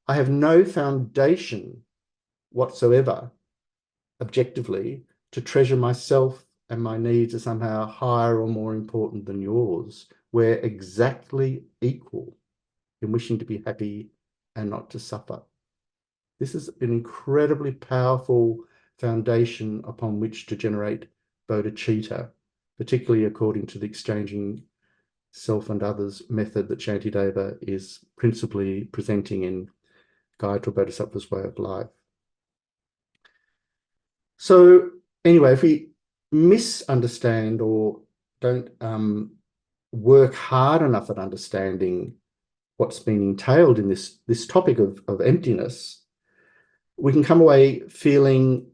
I have no foundation whatsoever, objectively, to treasure myself and my needs are somehow higher or more important than yours. We're exactly equal in wishing to be happy and not to suffer. This is an incredibly powerful foundation upon which to generate bodhicitta, particularly according to the exchanging self and others method that Shantideva is principally presenting in Guide to a Bodhisattva's Way of Life. So anyway, if we misunderstand or don't work hard enough at understanding what's been entailed in this topic of emptiness, we can come away feeling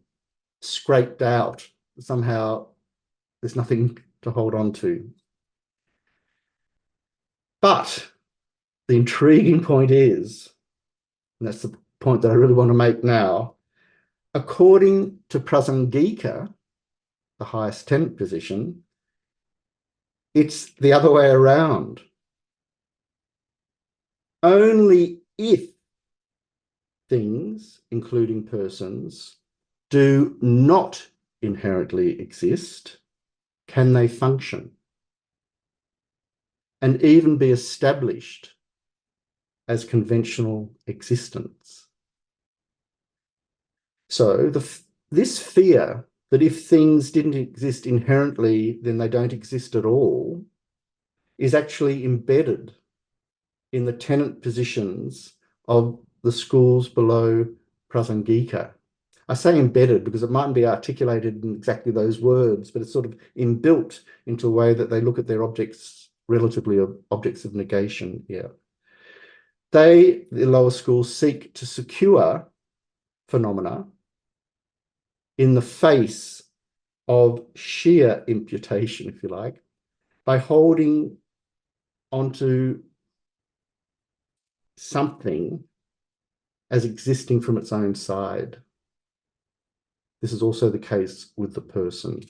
scraped out. Somehow there's nothing to hold on to. But the intriguing point is, and that's the point that I really want to make now, according to Prasangika, the highest tenant position, it's the other way around. Only if things, including persons, do not inherently exist, can they function and even be established as conventional existence. So this fear that if things didn't exist inherently, then they don't exist at all, is actually embedded in the tenant positions of the schools below Prasangika. I say embedded because it mightn't be articulated in exactly those words, but it's sort of inbuilt into a way that they look at their objects, relatively objects of negation here. They, the lower schools, seek to secure phenomena in the face of sheer imputation, if you like, by holding onto something as existing from its own side. This is also the case with the person.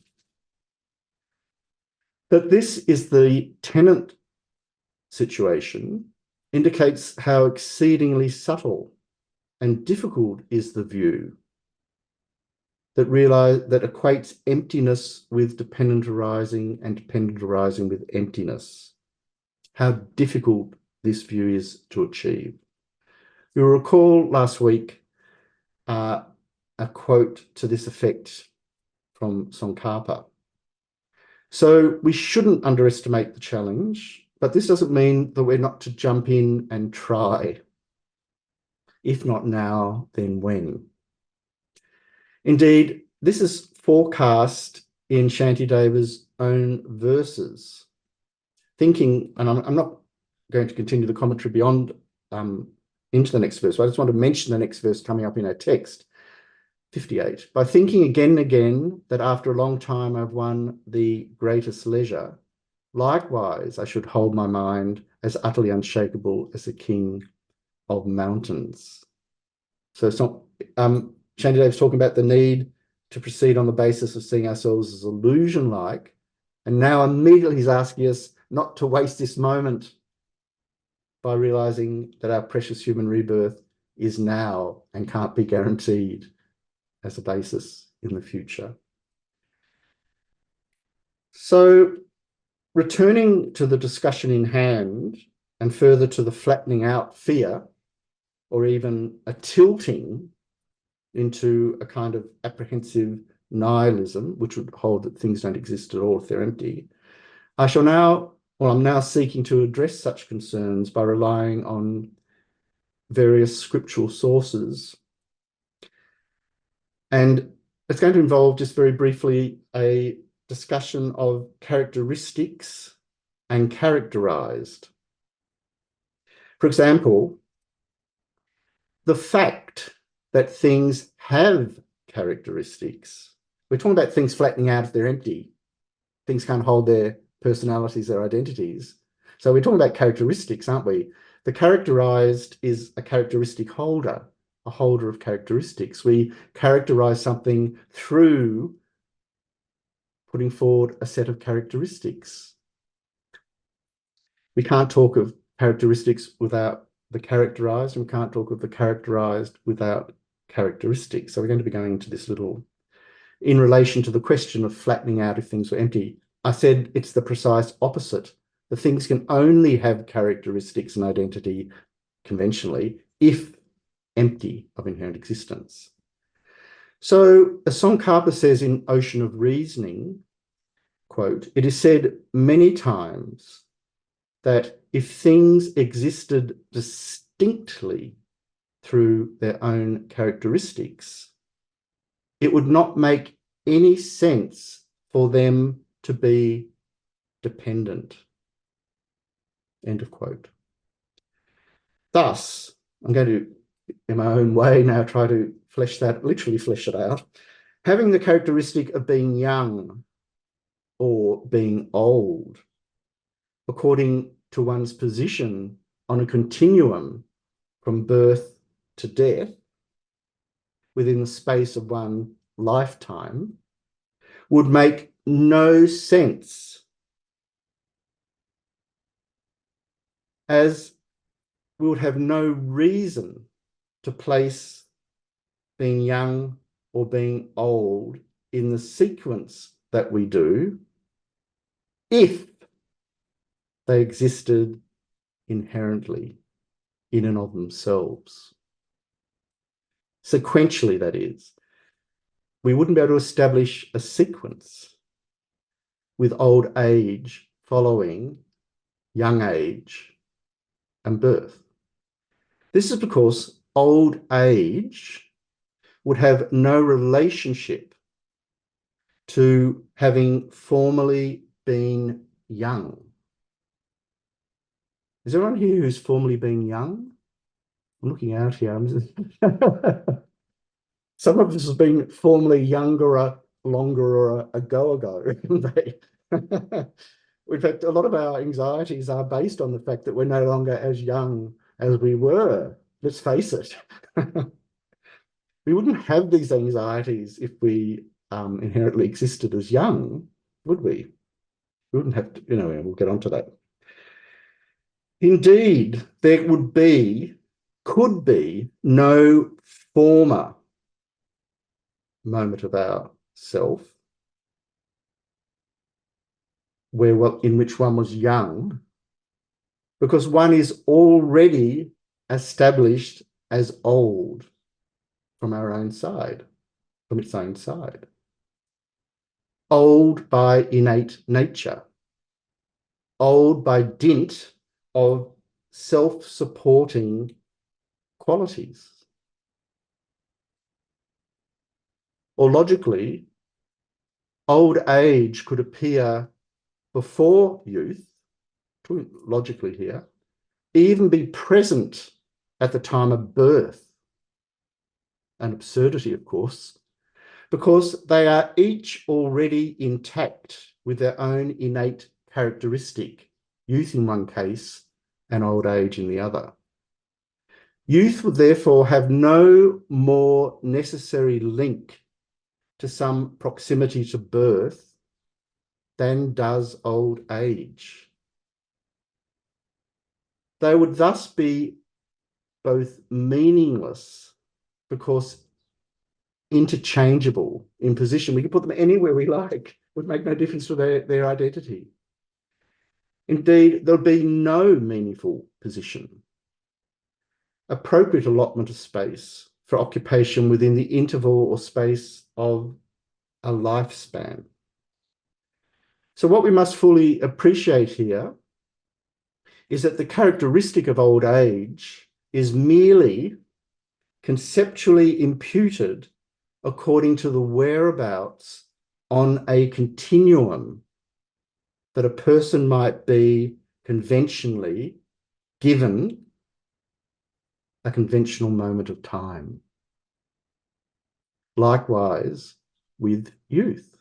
That this is the tenant situation indicates how exceedingly subtle and difficult is the view that equates emptiness with dependent arising and dependent arising with emptiness. How difficult this view is to achieve. You'll recall last week a quote to this effect from Tsongkhapa. So we shouldn't underestimate the challenge, but this doesn't mean that we're not to jump in and try. If not now, then when? Indeed, this is forecast in Shantideva's own verses. Thinking, and I'm not going to continue the commentary beyond into the next verse, but I just want to mention the next verse coming up in our text, 58. By thinking again and again that after a long time I've won the greatest leisure, likewise I should hold my mind as utterly unshakable as a king of mountains. So it's not, Shantideva's talking about the need to proceed on the basis of seeing ourselves as illusion-like, and now immediately he's asking us not to waste this moment by realizing that our precious human rebirth is now and can't be guaranteed as a basis in the future. So returning to the discussion in hand and further to the flattening out fear, or even a tilting into a kind of apprehensive nihilism, which would hold that things don't exist at all if they're empty, I'm now seeking to address such concerns by relying on various scriptural sources. And it's going to involve, just very briefly, a discussion of characteristics and characterized. For example, the fact that things have characteristics. We're talking about things flattening out if they're empty. Things can't hold their personalities, their identities. So we're talking about characteristics, aren't we? The characterized is a characteristic holder, a holder of characteristics. We characterize something through putting forward a set of characteristics. We can't talk of characteristics without the characterized, and we can't talk of the characterized without characteristics. So we're going to be going into this little, in relation to the question of flattening out if things were empty. I said it's the precise opposite. The things can only have characteristics and identity conventionally if empty of inherent existence. So as Tsongkhapa says in Ocean of Reasoning, quote, "It is said many times that if things existed distinctly through their own characteristics, it would not make any sense for them to be dependent." End of quote. Thus, I'm going to, in my own way now, try to literally flesh it out. Having the characteristic of being young or being old, according to one's position on a continuum from birth to death within the space of one lifetime, would make no sense, as we would have no reason to place being young or being old in the sequence that we do if they existed inherently in and of themselves. Sequentially, that is. We wouldn't be able to establish a sequence with old age following young age and birth. This is because old age would have no relationship to having formerly been young. Is there anyone here who's formerly been young? I'm looking out here. Some of us have been formerly younger, longer, or a go ago, haven't they? In fact, a lot of our anxieties are based on the fact that we're no longer as young as we were. Let's face it. We wouldn't have these anxieties if we inherently existed as young, would we? We wouldn't have to, we'll get onto that. Indeed, there could be no former moment of our self in which one was young, because one is already established as old from our own side, from its own side. old by innate nature, old by dint of self-supporting qualities. Or logically, old age could appear before youth, logically here, even be present at the time of birth. An absurdity, of course, because they are each already intact with their own innate characteristic, youth in one case and old age in the other. Youth would therefore have no more necessary link to some proximity to birth than does old age. They would thus be both meaningless because interchangeable in position. We can put them anywhere we like. It would make no difference to their identity. Indeed, there'll be no meaningful position, appropriate allotment of space for occupation within the interval or space of a lifespan. So what we must fully appreciate here is that the characteristic of old age is merely conceptually imputed according to the whereabouts on a continuum that a person might be conventionally given a conventional moment of time. Likewise with youth.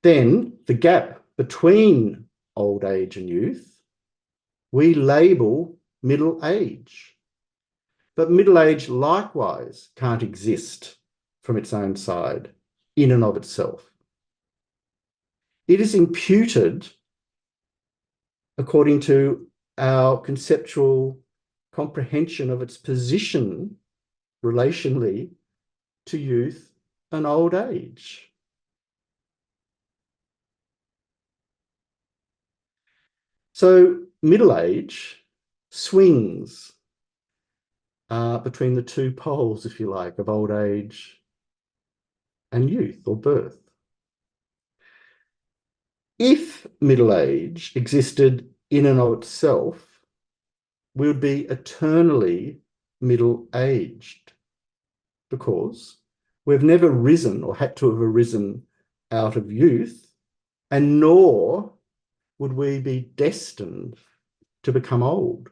Then the gap between old age and youth, we label middle age. But middle age likewise can't exist from its own side in and of itself. It is imputed according to our conceptual comprehension of its position relationally to youth and old age. So middle age swings between the two poles, if you like, of old age and youth or birth. If middle age existed in and of itself, we would be eternally middle-aged because we've never risen or had to have arisen out of youth, and nor would we be destined to become old.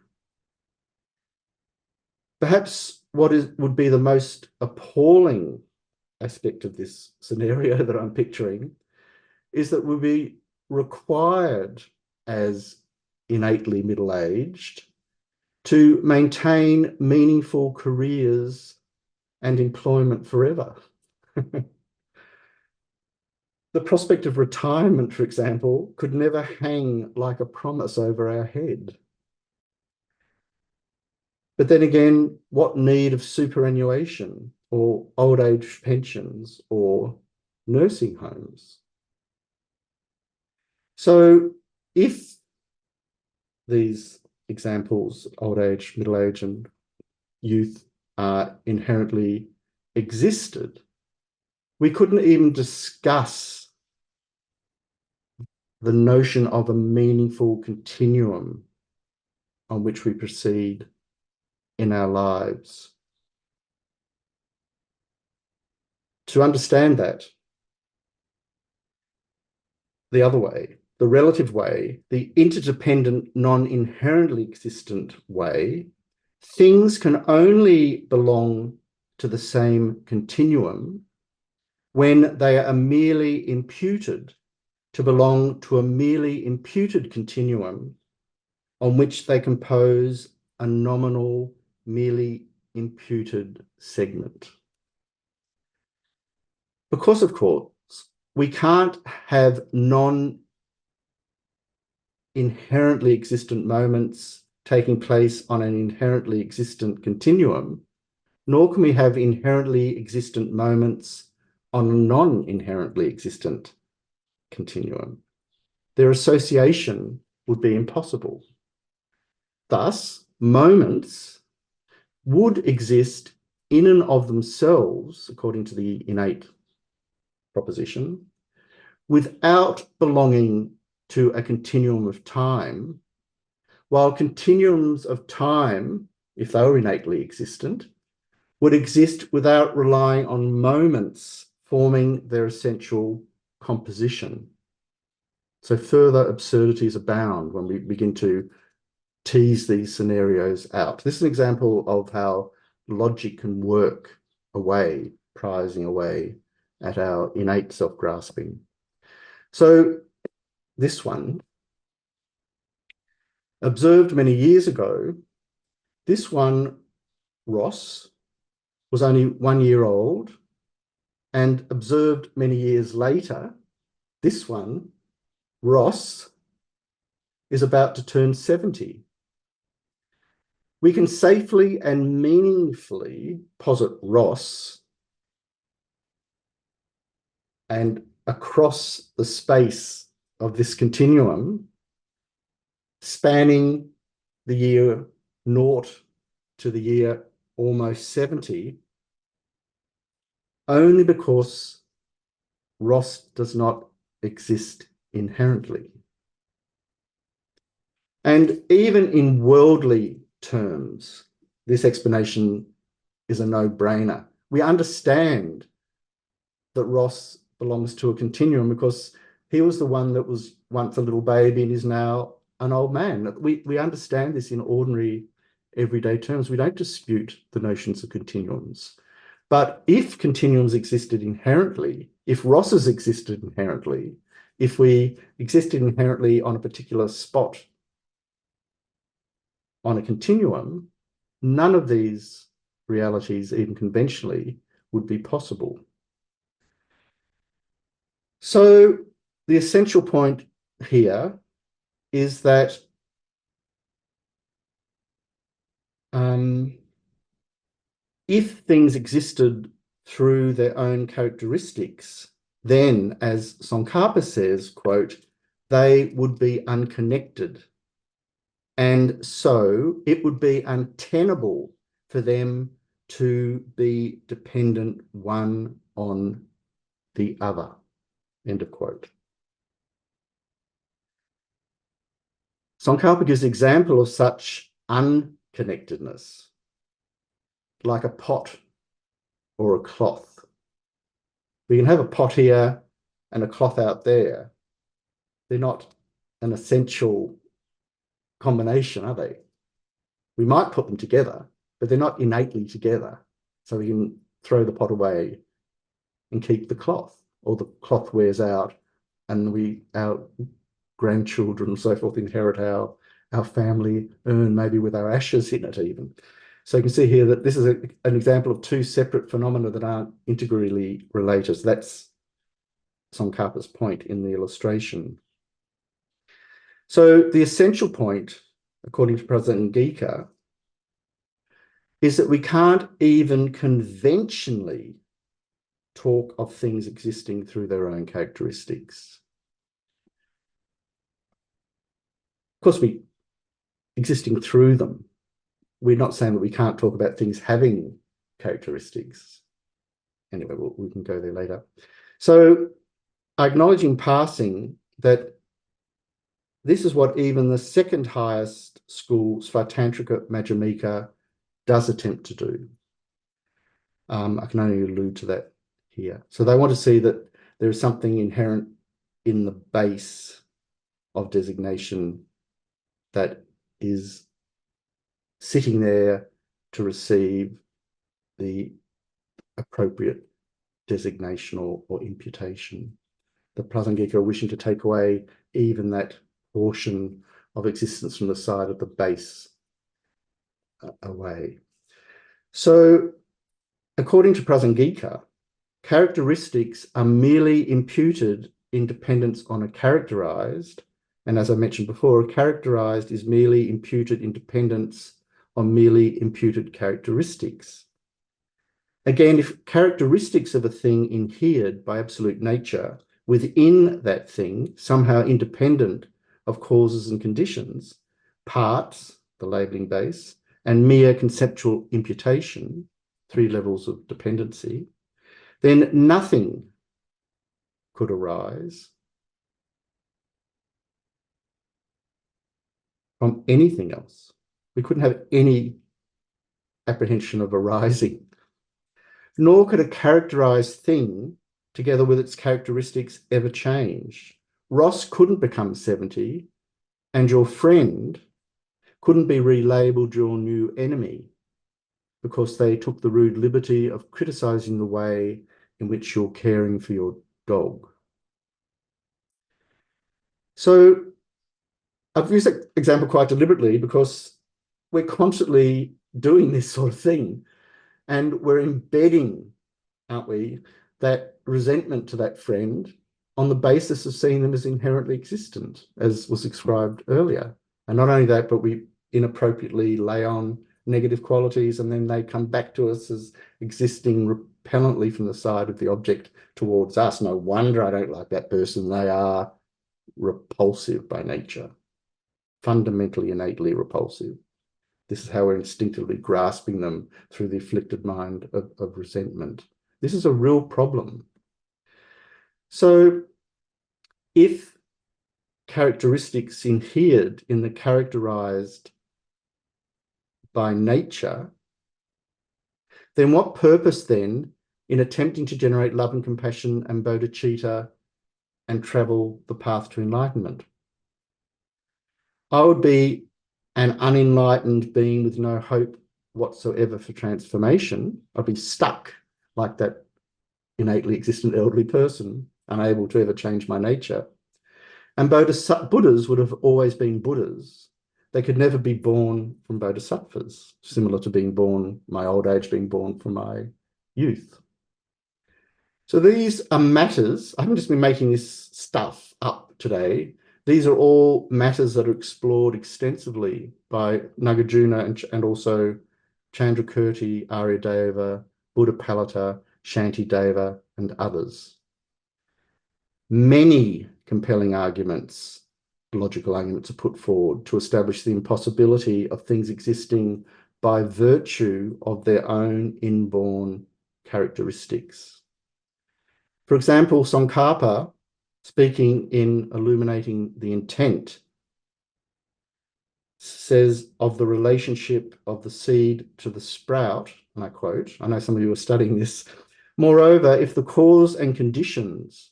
Perhaps what would be the most appalling aspect of this scenario that I'm picturing is that we'll be required as innately middle-aged to maintain meaningful careers and employment forever. The prospect of retirement, for example, could never hang like a promise over our head. But then again, what need of superannuation or old age pensions or nursing homes? So if these examples, old age, middle age, and youth, are inherently existed, we couldn't even discuss the notion of a meaningful continuum on which we proceed in our lives. To understand that, the other way, the relative way, the interdependent, non-inherently existent way, things can only belong to the same continuum when they are merely imputed to belong to a merely imputed continuum on which they compose a nominal, merely imputed segment. Because, of course, we can't have non-inherently existent moments taking place on an inherently existent continuum, nor can we have inherently existent moments on a non-inherently existent continuum. Their association would be impossible. Thus, moments would exist in and of themselves, according to the innate proposition, without belonging to a continuum of time, while continuums of time, if they were innately existent, would exist without relying on moments forming their essential composition. So further absurdities abound when we begin to tease these scenarios out. This is an example of how logic can work away, prizing away at our innate self-grasping. So this one, observed many years ago, this one, Ross, was only 1 year old, and observed many years later, this one, Ross, is about to turn 70. We can safely and meaningfully posit Ross, and across the space of this continuum, spanning the year 0 to the year almost 70, only because Ross does not exist inherently. And even in worldly terms, this explanation is a no-brainer. We understand that Ross belongs to a continuum because he was the one that was once a little baby and is now an old man. We understand this in ordinary, everyday terms. We don't dispute the notions of continuums. But if continuums existed inherently, if Rosses existed inherently, if we existed inherently on a particular spot on a continuum, none of these realities, even conventionally, would be possible. So the essential point here is that if things existed through their own characteristics, then, as Tsongkhapa says, quote, they would be unconnected. And so it would be untenable for them to be dependent one on the other, end of quote. Tsongkhapa gives an example of such unconnectedness, like a pot or a cloth. We can have a pot here and a cloth out there. They're not an essential combination, are they? We might put them together, but they're not innately together. So we can throw the pot away and keep the cloth, or the cloth wears out and our grandchildren and so forth inherit our family urn, maybe with our ashes in it even. So you can see here that this is an example of two separate phenomena that aren't integrally related. So that's Tsongkhapa's point in the illustration. So the essential point, according to Prasangika, is that we can't even conventionally talk of things existing through their own characteristics. Of course, we existing through them. We're not saying that we can't talk about things having characteristics. Anyway, we can go there later. So I acknowledge in passing that this is what even the second highest school, Svatantrika Madhyamika, does attempt to do. I can only allude to that here. So they want to see that there is something inherent in the base of designation that is sitting there to receive the appropriate designation or imputation. The Prasangika are wishing to take away even that portion of existence from the side of the base away. So, according to Prasangika, characteristics are merely imputed in dependence on a characterized, and as I mentioned before, a characterized is merely imputed in dependence on merely imputed characteristics. Again, if characteristics of a thing inhered by absolute nature within that thing, somehow independent of causes and conditions, parts, the labeling base, and mere conceptual imputation, 3 levels of dependency, then nothing could arise from anything else. We couldn't have any apprehension of arising, nor could a characterized thing, together with its characteristics, ever change. Ross couldn't become 70, and your friend couldn't be relabeled your new enemy because they took the rude liberty of criticizing the way in which you're caring for your dog. So I've used that example quite deliberately because we're constantly doing this sort of thing, and we're embedding, aren't we, that resentment to that friend on the basis of seeing them as inherently existent, as was described earlier. And not only that, but we inappropriately lay on negative qualities, and then they come back to us as existing repellently from the side of the object towards us. No wonder I don't like that person. They are repulsive by nature, fundamentally, innately repulsive. This is how we're instinctively grasping them through the afflicted mind of resentment. This is a real problem. So if characteristics inhered in the characterized by nature, then what purpose then in attempting to generate love and compassion and bodhicitta and travel the path to enlightenment? I would be an unenlightened being with no hope whatsoever for transformation. I'd be stuck like that innately existent elderly person, unable to ever change my nature. And Buddhas would have always been Buddhas. They could never be born from bodhisattvas, similar to being born, my old age being born from my youth. So these are matters. I haven't just been making this stuff up today. These are all matters that are explored extensively by Nagarjuna and also Chandrakirti, Aryadeva, Buddhapalata, Shantideva, and others. Many compelling arguments, logical arguments, are put forward to establish the impossibility of things existing by virtue of their own inborn characteristics. For example, Tsongkhapa, speaking in Illuminating the Intent, says of the relationship of the seed to the sprout, and I quote, I know some of you are studying this, moreover, if the cause and conditions,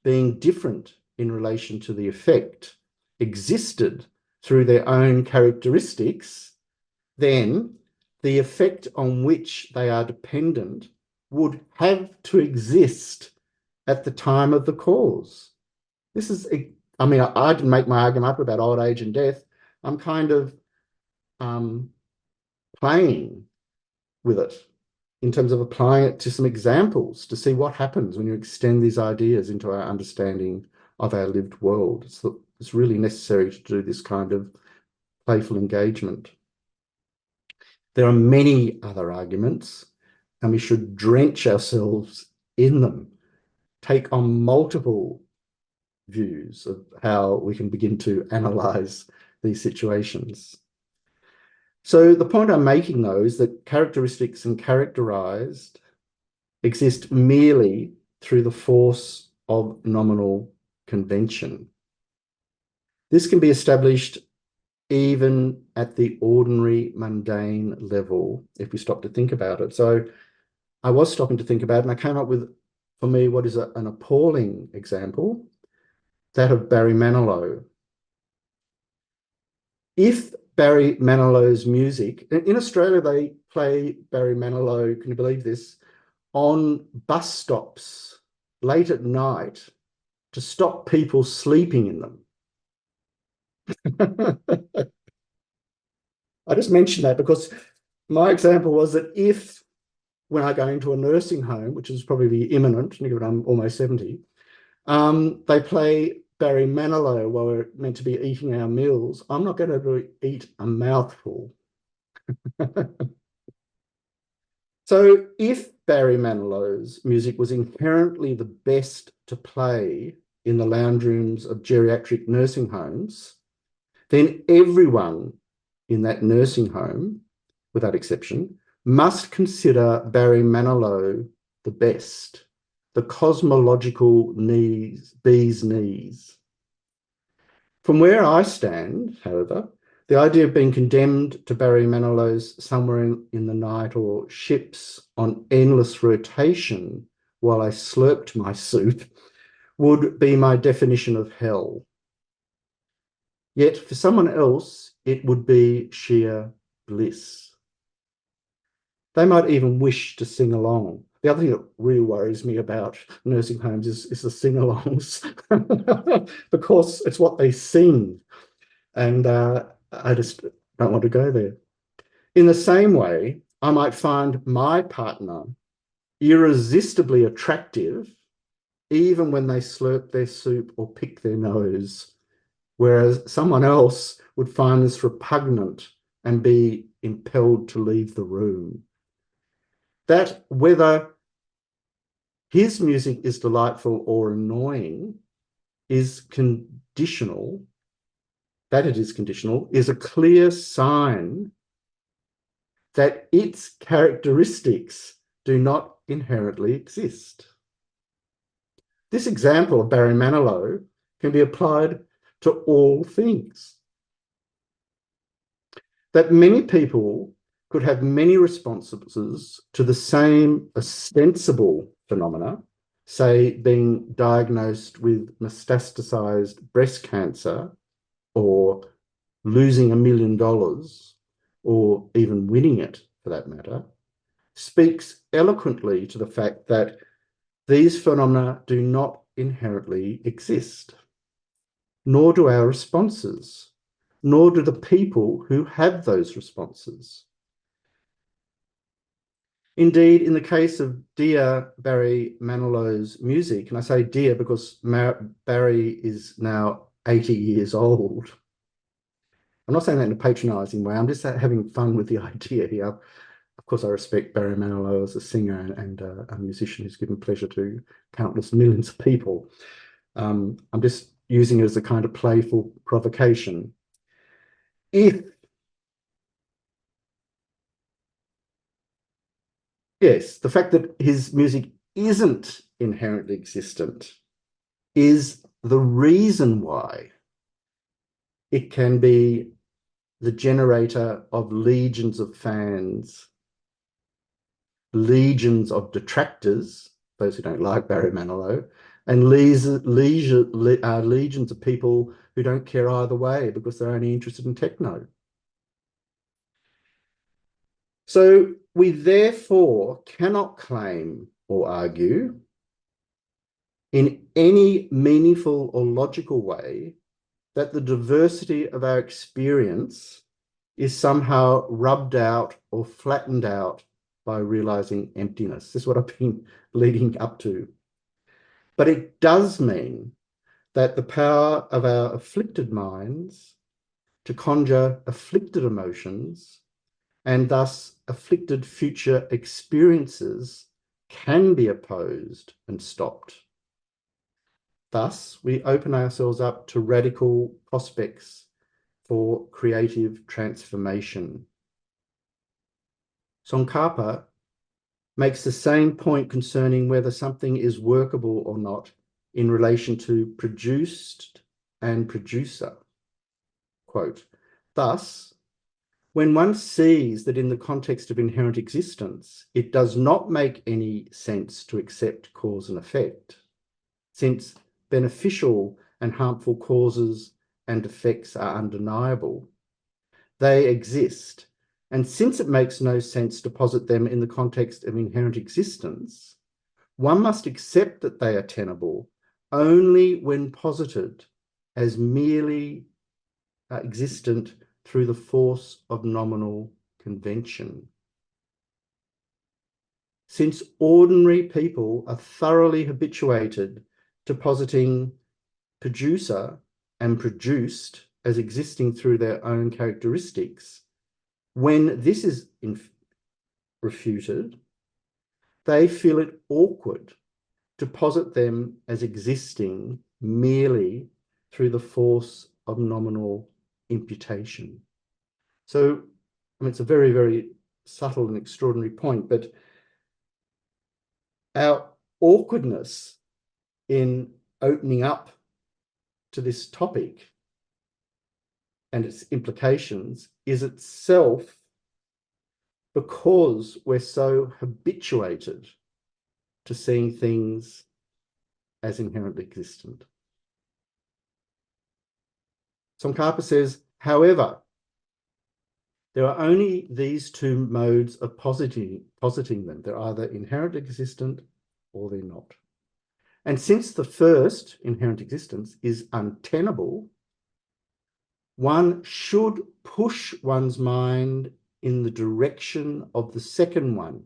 being different in relation to the effect, existed through their own characteristics, then the effect on which they are dependent would have to exist at the time of the cause. This is, I mean, I didn't make my argument up about old age and death. I'm kind of playing with it in terms of applying it to some examples to see what happens when you extend these ideas into our understanding of our lived world. It's really necessary to do this kind of playful engagement. There are many other arguments, and we should drench ourselves in them, take on multiple views of how we can begin to analyze these situations. So the point I'm making, though, is that characteristics and characterized exist merely through the force of nominal convention. This can be established even at the ordinary mundane level if we stop to think about it. So I was stopping to think about it, and I came up with, for me, what is an appalling example, that of Barry Manilow. If Barry Manilow's music, in Australia, they play Barry Manilow, can you believe this, on bus stops late at night to stop people sleeping in them. I just mentioned that because my example was that if, when I go into a nursing home, which is probably imminent, given I'm almost 70, they play Barry Manilow while we're meant to be eating our meals, I'm not going to eat a mouthful. So if Barry Manilow's music was inherently the best to play in the lounge rooms of geriatric nursing homes, then everyone in that nursing home, without exception, must consider Barry Manilow the best, the cosmological bee's knees. From where I stand, however, the idea of being condemned to Barry Manilow's Somewhere in the Night or ships on endless rotation while I slurped my soup would be my definition of hell. Yet for someone else, it would be sheer bliss. They might even wish to sing along. The other thing that really worries me about nursing homes is the sing-alongs, because it's what they sing. And I just don't want to go there. In the same way, I might find my partner irresistibly attractive, even when they slurp their soup or pick their nose, whereas someone else would find this repugnant and be impelled to leave the room. That whether his music is delightful or annoying is conditional, that it is conditional, is a clear sign that its characteristics do not inherently exist. This example of Barry Manilow can be applied to all things. That many people could have many responses to the same ostensible phenomena, say being diagnosed with metastasized breast cancer or losing $1 million or even winning it for that matter, speaks eloquently to the fact that these phenomena do not inherently exist, nor do our responses, nor do the people who have those responses. Indeed, in the case of dear Barry Manilow's music, and I say dear because Barry is now 80 years old. I'm not saying that in a patronizing way, I'm just having fun with the idea here. Of course, I respect Barry Manilow as a singer and a musician who's given pleasure to countless millions of people. I'm just using it as a kind of playful provocation. Yes, the fact that his music isn't inherently existent is the reason why it can be the generator of legions of fans, legions of detractors, those who don't like Barry Manilow, and legions of people who don't care either way because they're only interested in techno. So we therefore cannot claim or argue in any meaningful or logical way that the diversity of our experience is somehow rubbed out or flattened out by realizing emptiness. This is what I've been leading up to. But it does mean that the power of our afflicted minds to conjure afflicted emotions and thus afflicted future experiences can be opposed and stopped. Thus, we open ourselves up to radical prospects for creative transformation. Tsongkhapa makes the same point concerning whether something is workable or not in relation to produced and producer. Quote, thus, when one sees that in the context of inherent existence, it does not make any sense to accept cause and effect, since beneficial and harmful causes and effects are undeniable. They exist, and since it makes no sense to posit them in the context of inherent existence, one must accept that they are tenable only when posited as merely existent through the force of nominal convention. Since ordinary people are thoroughly habituated to positing producer and produced as existing through their own characteristics, when this is refuted, they feel it awkward to posit them as existing merely through the force of nominal imputation. So, I mean, it's a very, very subtle and extraordinary point, but our awkwardness in opening up to this topic and its implications is itself because we're so habituated to seeing things as inherently existent. Tsongkhapa says, however, there are only these two modes of positing them. They're either inherently existent or they're not. And since the first, inherent existence, is untenable, one should push one's mind in the direction of the second one,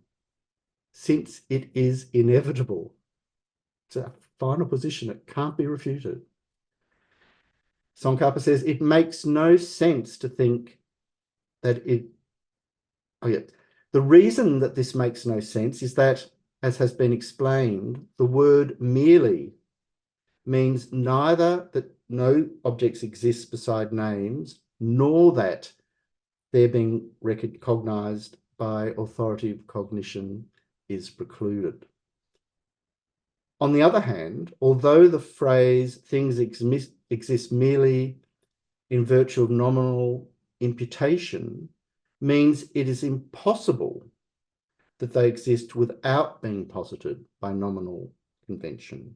since it is inevitable. It's a final position. It can't be refuted. Tsongkhapa says it makes no sense to think that the reason that this makes no sense is that, as has been explained, the word merely means neither that no objects exist beside names, nor that they're being recognized by authoritative cognition is precluded. On the other hand, although the phrase things exist merely in virtue of nominal imputation means it is impossible that they exist without being posited by nominal convention.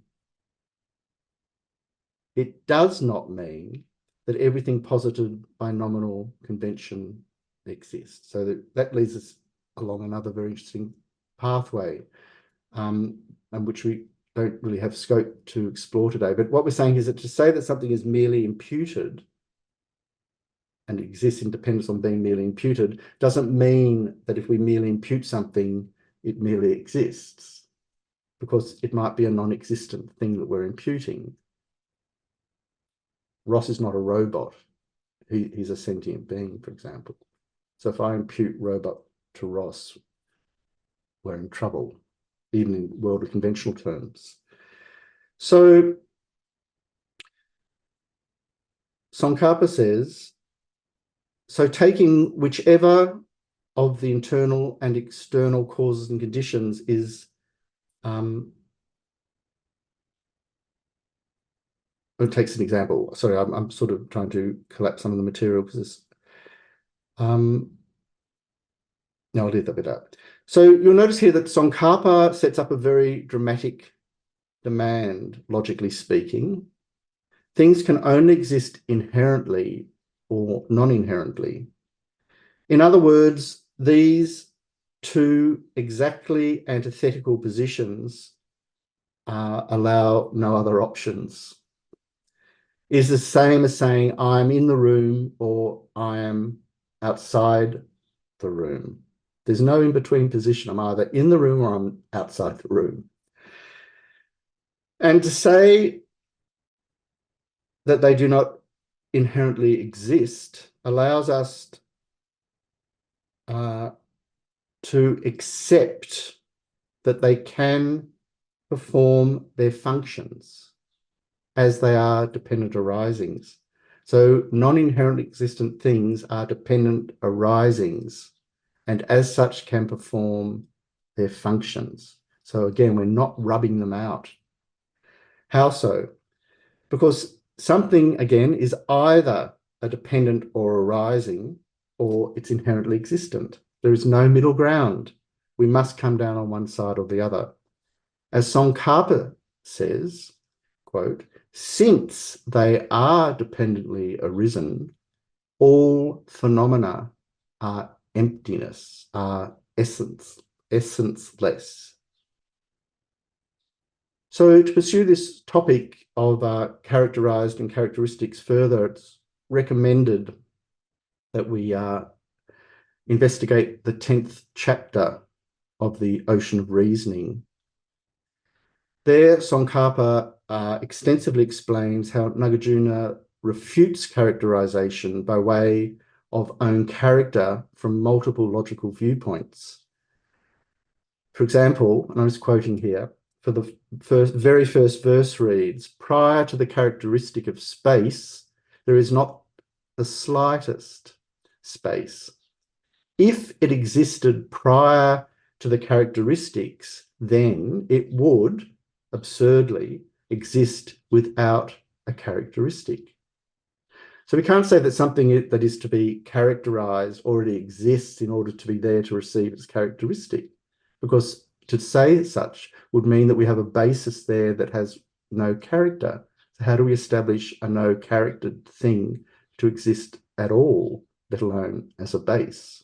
It does not mean that everything posited by nominal convention exists. So that leads us along another very interesting pathway, and which we don't really have scope to explore today. But what we're saying is that to say that something is merely imputed and exists in dependence on being merely imputed doesn't mean that if we merely impute something, it merely exists, because it might be a non-existent thing that we're imputing. Ross is not a robot. He's a sentient being, for example. So if I impute robot to Ross, we're in trouble, even in world of conventional terms. So Tsongkhapa says, so taking whichever of the internal and external causes and conditions is it takes an example. Sorry, I'm sort of trying to collapse some of the material because no, I'll leave that bit out. So you'll notice here that Tsongkhapa sets up a very dramatic demand, logically speaking. Things can only exist inherently or non-inherently. In other words, these two exactly antithetical positions allow no other options. Is the same as saying I'm in the room or I am outside the room. There's no in-between position. I'm either in the room or I'm outside the room. And to say that they do not inherently exist allows us to accept that they can perform their functions as they are dependent arisings. So non-inherently existent things are dependent arisings, and as such can perform their functions. So again, we're not rubbing them out. How so? Because something, again, is either a dependent or arising, or it's inherently existent. There is no middle ground. We must come down on one side or the other. As Tsongkhapa says, quote, since they are dependently arisen, all phenomena are emptiness, are essenceless. So to pursue this topic of characterized and characteristics further, it's recommended that we investigate the 10th chapter of the Ocean of Reasoning. There, Tsongkhapa extensively explains how Nagarjuna refutes characterization by way of own character from multiple logical viewpoints. For example, and I'm just quoting here, for the very first verse reads, prior to the characteristic of space, there is not the slightest space. If it existed prior to the characteristics, then it would absurdly exist without a characteristic. So we can't say that something that is to be characterized already exists in order to be there to receive its characteristic, because to say such would mean that we have a basis there that has no character. So how do we establish a no-charactered thing to exist at all, let alone as a base?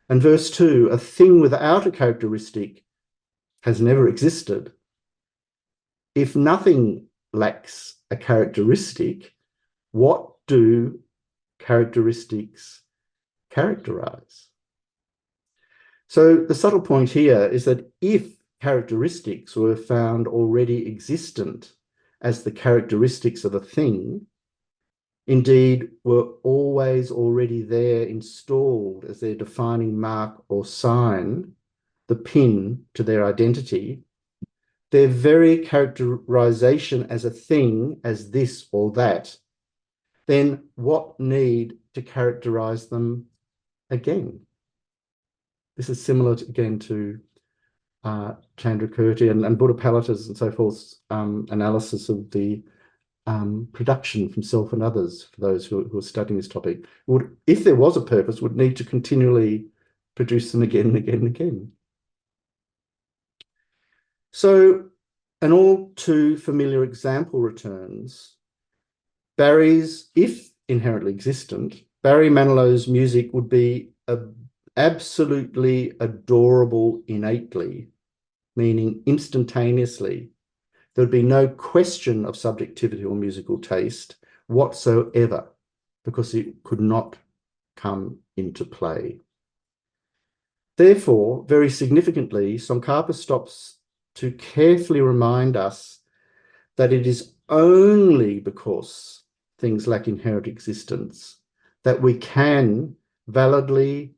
And verse 2, a thing without a characteristic has never existed. If nothing lacks a characteristic, what do characteristics characterize? So the subtle point here is that if characteristics were found already existent as the characteristics of a thing, indeed were always already there installed as their defining mark or sign, the pin to their identity, their very characterization as a thing, as this or that, then what need to characterize them again? This is similar again to Chandrakirti and Buddhapalata's and so forth's analysis of the production from self and others, for those who are studying this topic. Would, if there was a purpose, would need to continually produce them again and again and again. So an all too familiar example returns. Barry's, if inherently existent, Barry Manilow's music would be absolutely adorable innately, meaning instantaneously. There would be no question of subjectivity or musical taste whatsoever, because it could not come into play. Therefore, very significantly, Tsongkhapa stops to carefully remind us that it is only because things lack inherent existence that we can validly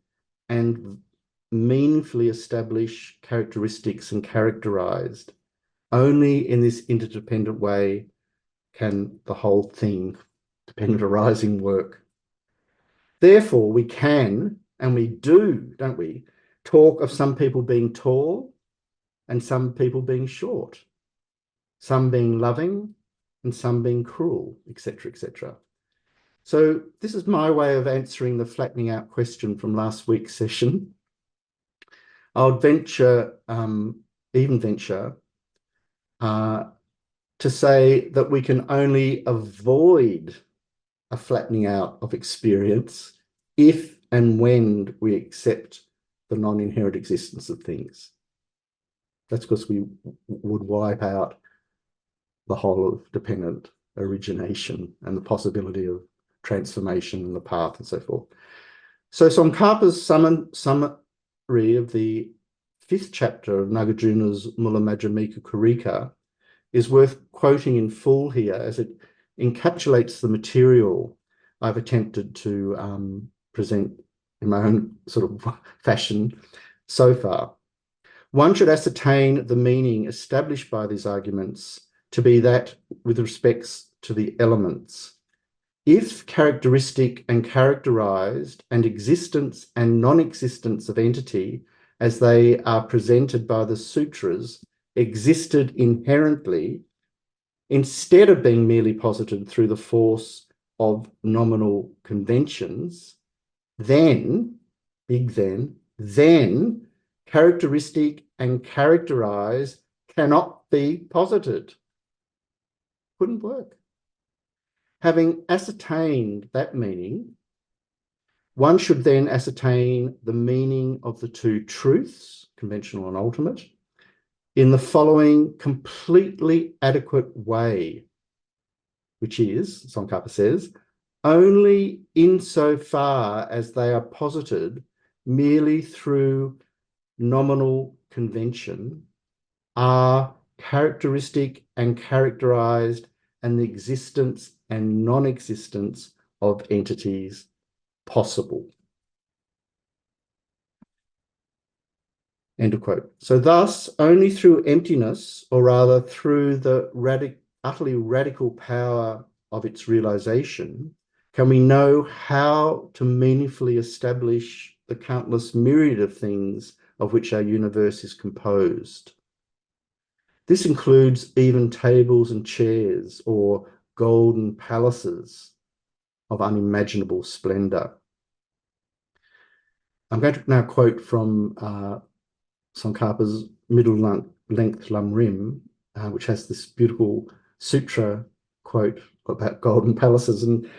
and meaningfully establish characteristics and characterized. Only in this interdependent way can the whole thing, dependent arising, work. Therefore, we can, and we do, don't we, talk of some people being tall and some people being short, some being loving and some being cruel, etc., etc. So this is my way of answering the flattening out question from last week's session. I would venture, even venture, to say that we can only avoid a flattening out of experience if and when we accept the non-inherent existence of things. That's because we would wipe out the whole of dependent origination and the possibility of transformation and the path and so forth. So Tsongkhapa's summary of the 5th chapter of Nagarjuna's Mula Madhyamika Karika is worth quoting in full here, as it encapsulates the material I've attempted to present in my own sort of fashion so far. One should ascertain the meaning established by these arguments to be that with respects to the elements. If characteristic and characterized and existence and non-existence of entity as they are presented by the sutras existed inherently, instead of being merely posited through the force of nominal conventions, then, big then characteristic and characterized cannot be posited. Couldn't work. Having ascertained that meaning, one should then ascertain the meaning of the two truths, conventional and ultimate, in the following completely adequate way, which is, Tsongkhapa says, only insofar as they are posited merely through nominal convention are characteristic and characterized and the existence and non-existence of entities possible. End of quote. So thus, only through emptiness, or rather through the utterly radical power of its realization, can we know how to meaningfully establish the countless myriad of things of which our universe is composed. This includes even tables and chairs or golden palaces of unimaginable splendor. I'm going to now quote from Tsongkhapa's middle length Lam Rim, which has this beautiful sutra quote about golden palaces. And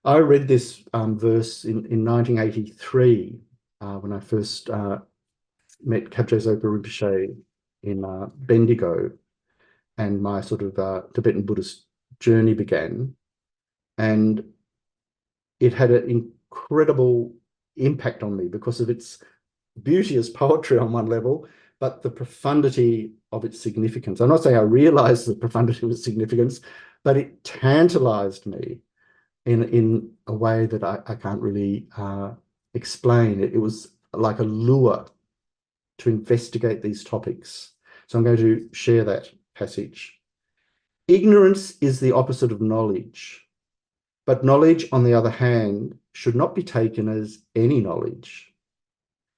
I read this verse in 1983 when I first met Kabje Zopa Rinpoche in Bendigo, and my sort of Tibetan Buddhist journey began. And it had an incredible impact on me because of its beauty as poetry on one level, but the profundity of its significance. I'm not saying I realized the profundity of its significance, but it tantalized me in a way that I can't really explain. It was like a lure to investigate these topics. So I'm going to share that passage. Ignorance is the opposite of knowledge, but knowledge, on the other hand, should not be taken as any knowledge.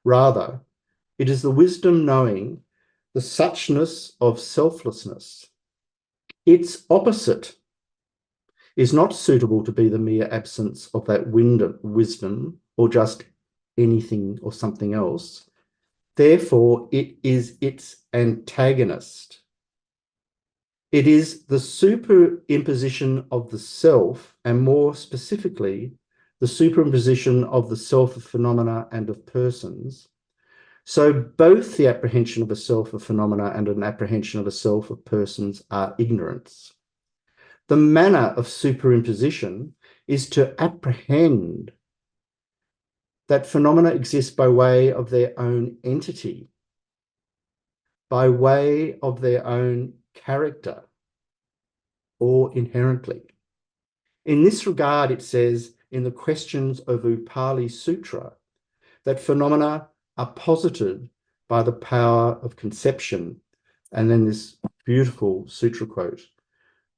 Rather, it is the wisdom knowing the suchness of selflessness. Its opposite is not suitable to be the mere absence of that wisdom or just anything or something else. Therefore, it is its antagonist. It is the superimposition of the self, and more specifically, the superimposition of the self of phenomena and of persons. So both the apprehension of a self of phenomena and an apprehension of a self of persons are ignorance. The manner of superimposition is to apprehend that phenomena exist by way of their own entity, by way of their own character, or inherently. In this regard, it says in the Questions of Upali Sutra that phenomena are posited by the power of conception. And then this beautiful sutra quote: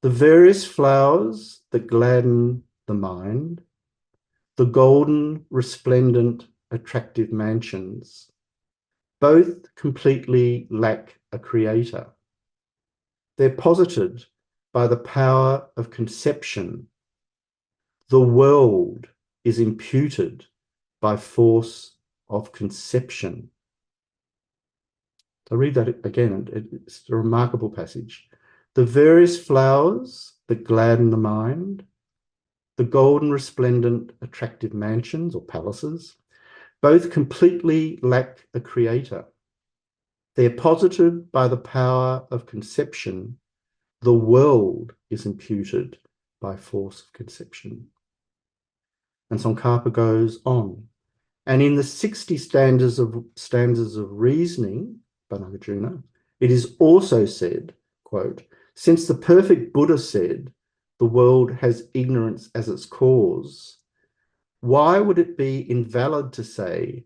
the various flowers that gladden the mind, the golden, resplendent, attractive mansions, both completely lack a creator. They're posited by the power of conception. The world is imputed by force of conception. I'll read that again. It's a remarkable passage. The various flowers that gladden the mind, the golden, resplendent, attractive mansions or palaces, both completely lack a creator. They're posited by the power of conception. The world is imputed by force of conception. And Tsongkhapa goes on. And in the 60 stanzas of reasoning, Banagarjuna, it is also said, quote, since the perfect Buddha said, the world has ignorance as its cause, why would it be invalid to say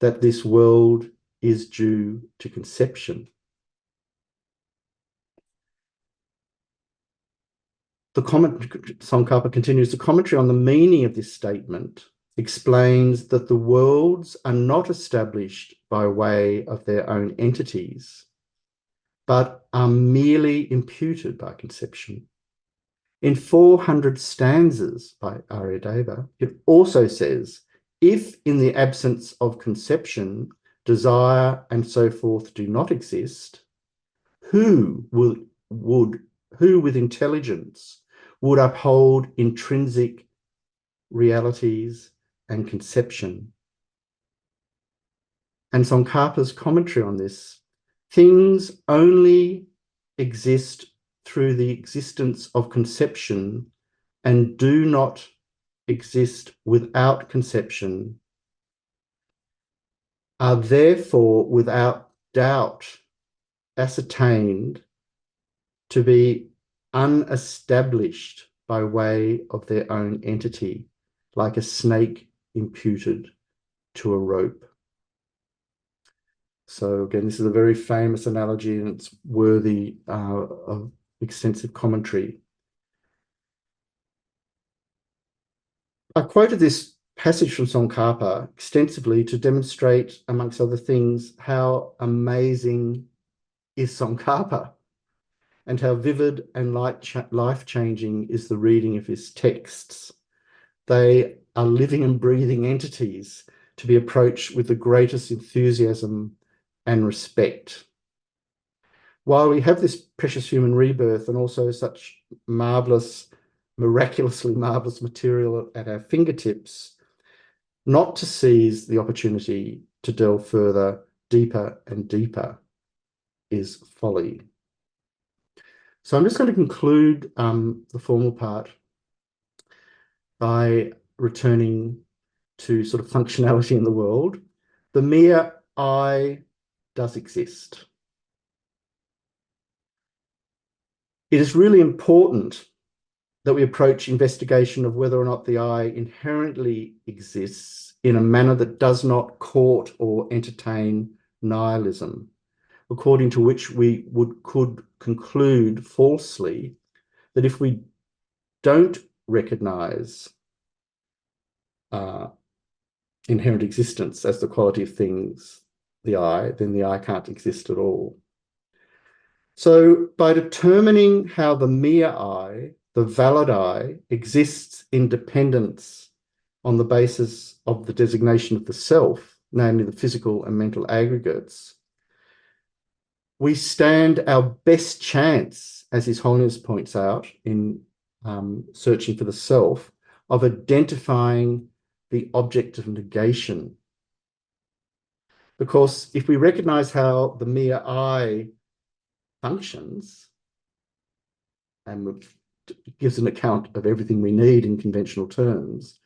that this world is due to conception? Tsongkhapa continues, the commentary on the meaning of this statement explains that the worlds are not established by way of their own entities, but are merely imputed by conception. In 400 stanzas by Aryadeva, it also says, if in the absence of conception, desire and so forth do not exist, who with intelligence would uphold intrinsic realities and conception? And Tsongkhapa's commentary on this, things only exist through the existence of conception and do not exist without conception, are therefore without doubt ascertained to be unestablished by way of their own entity, like a snake imputed to a rope. So again, this is a very famous analogy and it's worthy of extensive commentary. I quoted this passage from Tsongkhapa extensively to demonstrate, amongst other things, how amazing is Tsongkhapa. and how vivid and life-changing is the reading of his texts. They are living and breathing entities to be approached with the greatest enthusiasm and respect. While we have this precious human rebirth and also such marvelous, miraculously marvelous material at our fingertips, not to seize the opportunity to delve further, deeper and deeper is folly. So I'm just going to conclude the formal part by returning to sort of functionality in the world. The mere I does exist. It is really important that we approach investigation of whether or not the I inherently exists in a manner that does not court or entertain nihilism, according to which we could conclude falsely that if we don't recognize inherent existence as the quality of things, the I, then the I can't exist at all. So by determining how the mere I, the valid I, exists in dependence on the basis of the designation of the self, namely the physical and mental aggregates, we stand our best chance, as His Holiness points out in searching for the self, of identifying the object of negation. Because if we recognize how the mere I functions and gives an account of everything we need in conventional terms,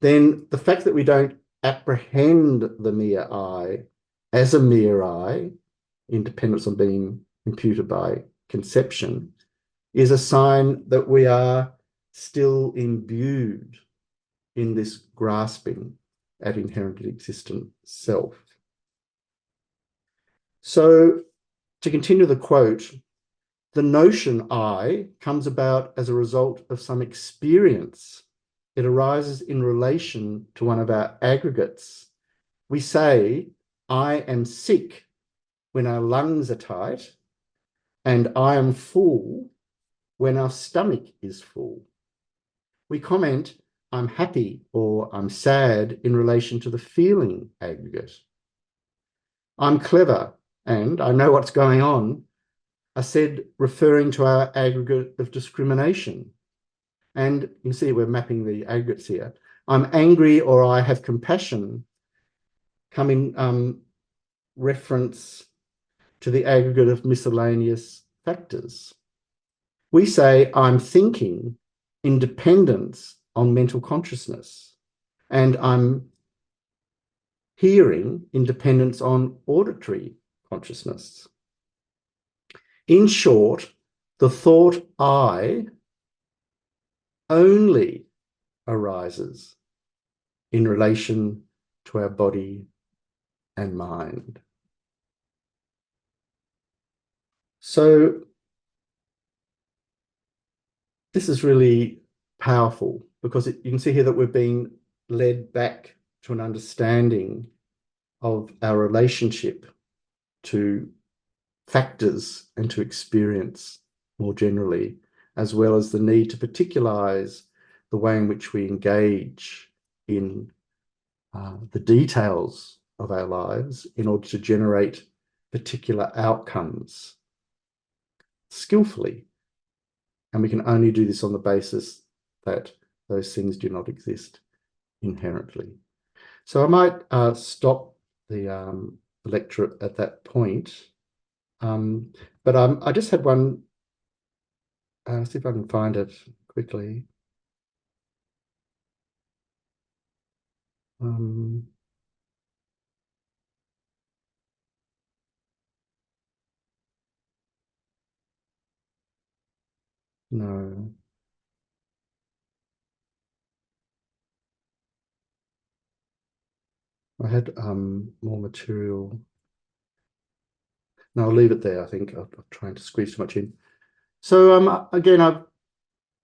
then the fact that we don't apprehend the mere I as a mere I, in dependence on being imputed by conception, is a sign that we are still imbued in this grasping at inherently existent self. So to continue the quote, the notion I comes about as a result of some experience. It arises in relation to one of our aggregates. We say, I am sick when our lungs are tight, and I am full when our stomach is full. We comment, I'm happy or I'm sad in relation to the feeling aggregate. I'm clever and I know what's going on are said referring to our aggregate of discrimination. And you can see we're mapping the aggregates here. I'm angry or I have compassion come in reference to the aggregate of miscellaneous factors. We say I'm thinking in dependence on mental consciousness, and I'm hearing in dependence on auditory consciousness. In short, the thought I only arises in relation to our body and mind. So this is really powerful because you can see here that we're being led back to an understanding of our relationship to factors and to experience more generally, as well as the need to particularize the way in which we engage in the details of our lives in order to generate particular outcomes skillfully. And we can only do this on the basis that those things do not exist inherently. So I might stop the lecture at that point. But I just had one, see if I can find it quickly. No. I had more material. No, I'll leave it there. I think I'm trying to squeeze too much in. So again, I've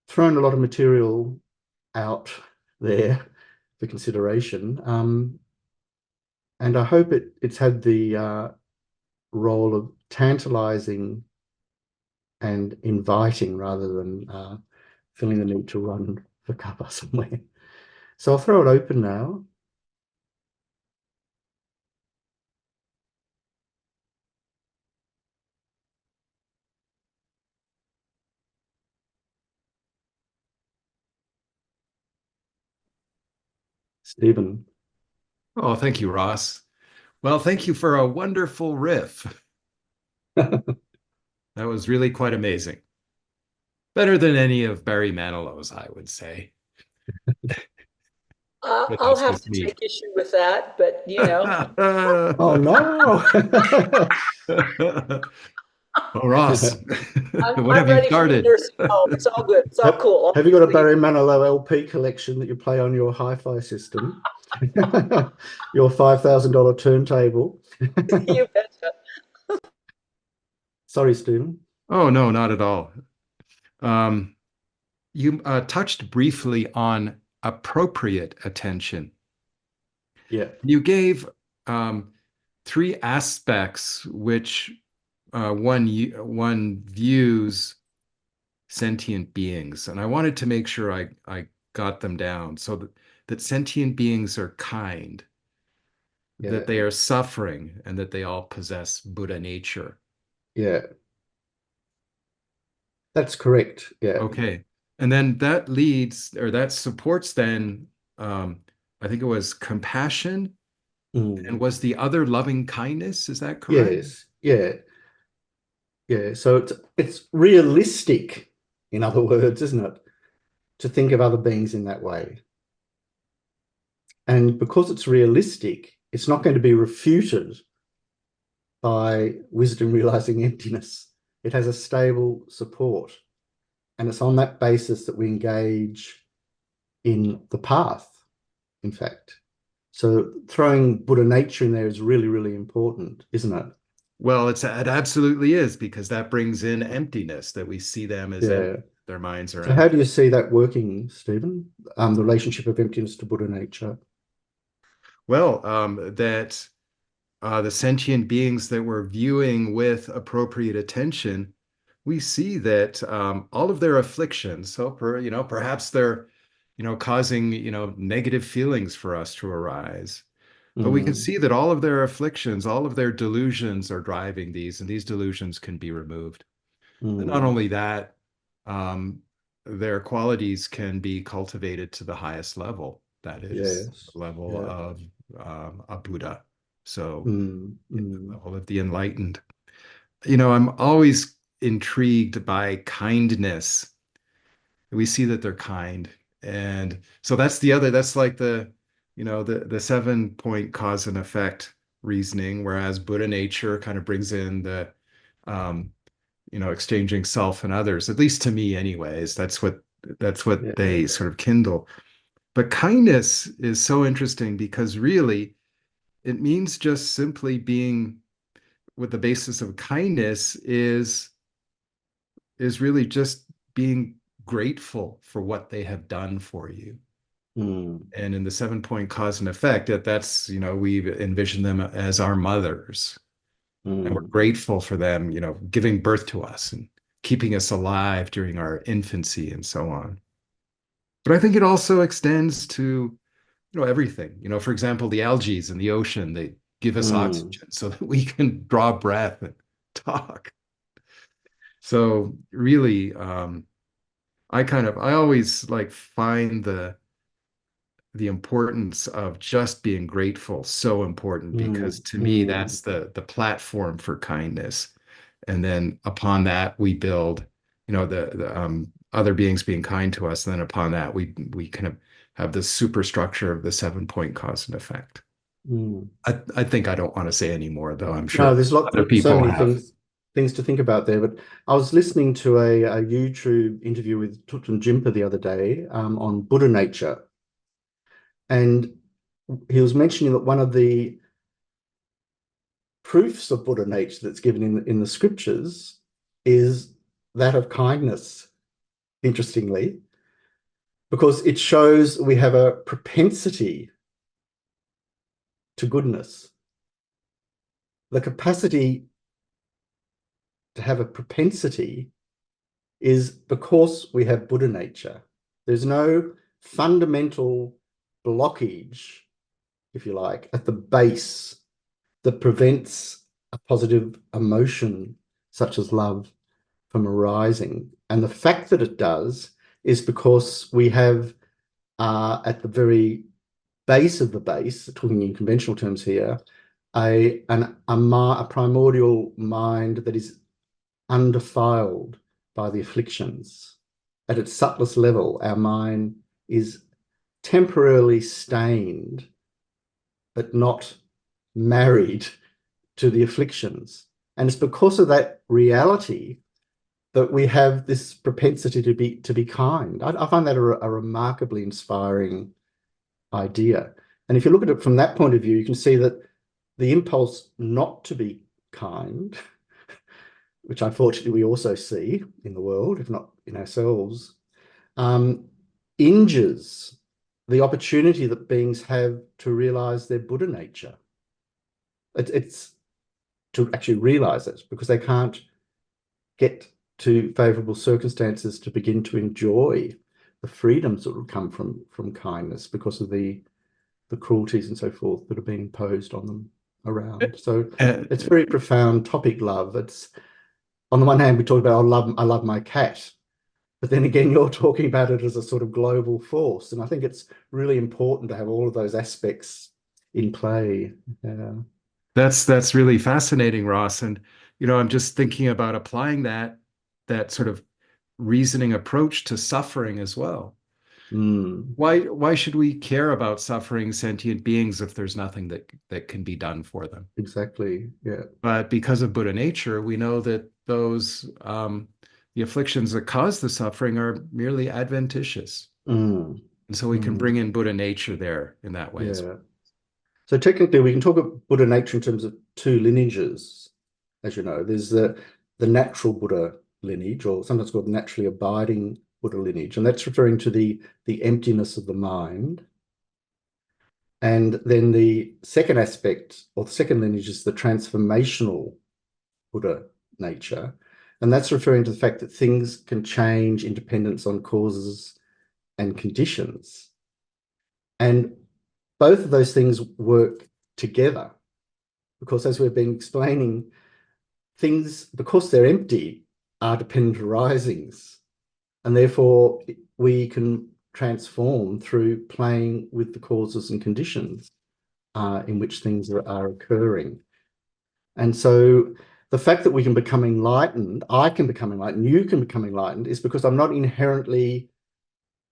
thrown a lot of material out there for consideration. And I hope it's had the role of tantalizing and inviting rather than feeling the need to run for cover somewhere. So I'll throw it open now. Stephen. Oh, thank you, Ross. Well, thank you for a wonderful riff. That was really quite amazing. Better than any of Barry Manilow's, I would say. But I'll that's have just to me. take issue with that, but Oh no. Well, Ross, what I'm have you ready for the started? nursing home. It's all good. It's all Have, cool. I'll have you got a leave. Barry Manilow LP collection that you play on your hi-fi system? Your $5,000 turntable? You betcha. Sorry, Stephen. Oh, no, not at all. You touched briefly on appropriate attention. Yeah. You gave three aspects which one views sentient beings, and I wanted to make sure I got them down so that sentient beings are kind, Yeah. that they are suffering, and that they all possess Buddha nature. Yeah. That's correct. Yeah. Okay. And then that leads, or that supports then, I think it was compassion, and was the other loving kindness? Is that correct? Yes. Yeah. Yeah. So it's realistic, in other words, isn't it, to think of other beings in that way. And because it's realistic, it's not going to be refuted by wisdom realizing emptiness. It has a stable support. And it's on that basis that we engage in the path, in fact. So throwing Buddha nature in there is really, really important, isn't it? Well, it absolutely is, because that brings in emptiness, that we see them as Yeah. empty. Their minds are So how empty. do you see that working, Stephen? The relationship of emptiness to Buddha nature? Well, that the sentient beings that we're viewing with appropriate attention, we see that all of their afflictions, so perhaps they're, causing, negative feelings for us to arise. But we can Mm, see that all of their afflictions, all of their delusions are driving these, and these delusions can be removed. And not mm, only that, um, their qualities can be cultivated to the highest level. That is yes. the level Yeah. of a Buddha. So, Mm, the mm, level of the enlightened. I'm always intrigued by kindness. We see that they're kind. And so that's like the 7-point cause and effect reasoning, whereas Buddha nature kind of brings in the, um, exchanging self and others, at least to me anyways. That's what yeah. they sort of kindle. But kindness is so interesting because really it means just simply being, with the basis of kindness is really just being grateful for what they have done for you. Mm, And in the 7-point cause and effect, that's, we envision them as our mothers, and we're mm, grateful for them, giving birth to us and keeping us alive during our infancy and so on. But I think it also extends to, everything. For example, the algae in the ocean, they give us mm, oxygen so that we can draw breath and talk. So really, I always like find the importance of just being grateful so important, because mm, to me mm, that's the platform for kindness. And then upon that we build, the other beings being kind to us. And then upon that we kind of have the superstructure of the 7-point cause and effect. mm. I think I don't want to say any more, though. I'm No, sure there's other so people many have. things to think about there. But I was listening to a YouTube interview with Thupten Jinpa the other day on Buddha nature, and he was mentioning that one of the proofs of Buddha nature that's given in the scriptures is that of kindness. Interestingly, because it shows we have a propensity to goodness, the capacity to have a propensity is because we have Buddha nature. There's no fundamental blockage, if you like, at the base that prevents a positive emotion such as love from arising. And the fact that it does is because we have at the very base of the base, talking in conventional terms here, a primordial mind that is undefiled by the afflictions. At its subtlest level, our mind is temporarily stained, but not married to the afflictions. And it's because of that reality that we have this propensity to be kind. I find that a remarkably inspiring idea. And if you look at it from that point of view, you can see that the impulse not to be kind, which unfortunately we also see in the world, if not in ourselves, injures the opportunity that beings have to realize their Buddha nature. It's to actually realize it, because they can't get to favorable circumstances to begin to enjoy the freedoms that would come from kindness because of the cruelties and so forth that are being imposed on them around. So it's a very profound topic, love. It's, on the one hand, we talk about, I love my cat, but then again, you're talking about it as a sort of global force. And I think it's really important to have all of those aspects in play. That's really fascinating, Ross. And, I'm just thinking about applying that sort of reasoning approach to suffering as well. Why should we care about suffering sentient beings if there's nothing that can be done for them? Exactly. Yeah. But because of Buddha nature, we know that those the afflictions that cause the suffering are merely adventitious. And so we can bring in Buddha nature there in that way as well. So technically, we can talk about Buddha nature in terms of two lineages. As you know, there's the natural Buddha lineage, or sometimes called naturally abiding Buddha lineage, and that's referring to the emptiness of the mind. And then the second aspect, or the second lineage, is the transformational Buddha nature, and that's referring to the fact that things can change in dependence on causes and conditions. And both of those things work together, because as we've been explaining, things, because they're empty, are dependent arisings. And therefore, we can transform through playing with the causes and conditions in which things are occurring. And so the fact that we can become enlightened, I can become enlightened, you can become enlightened, is because I'm not inherently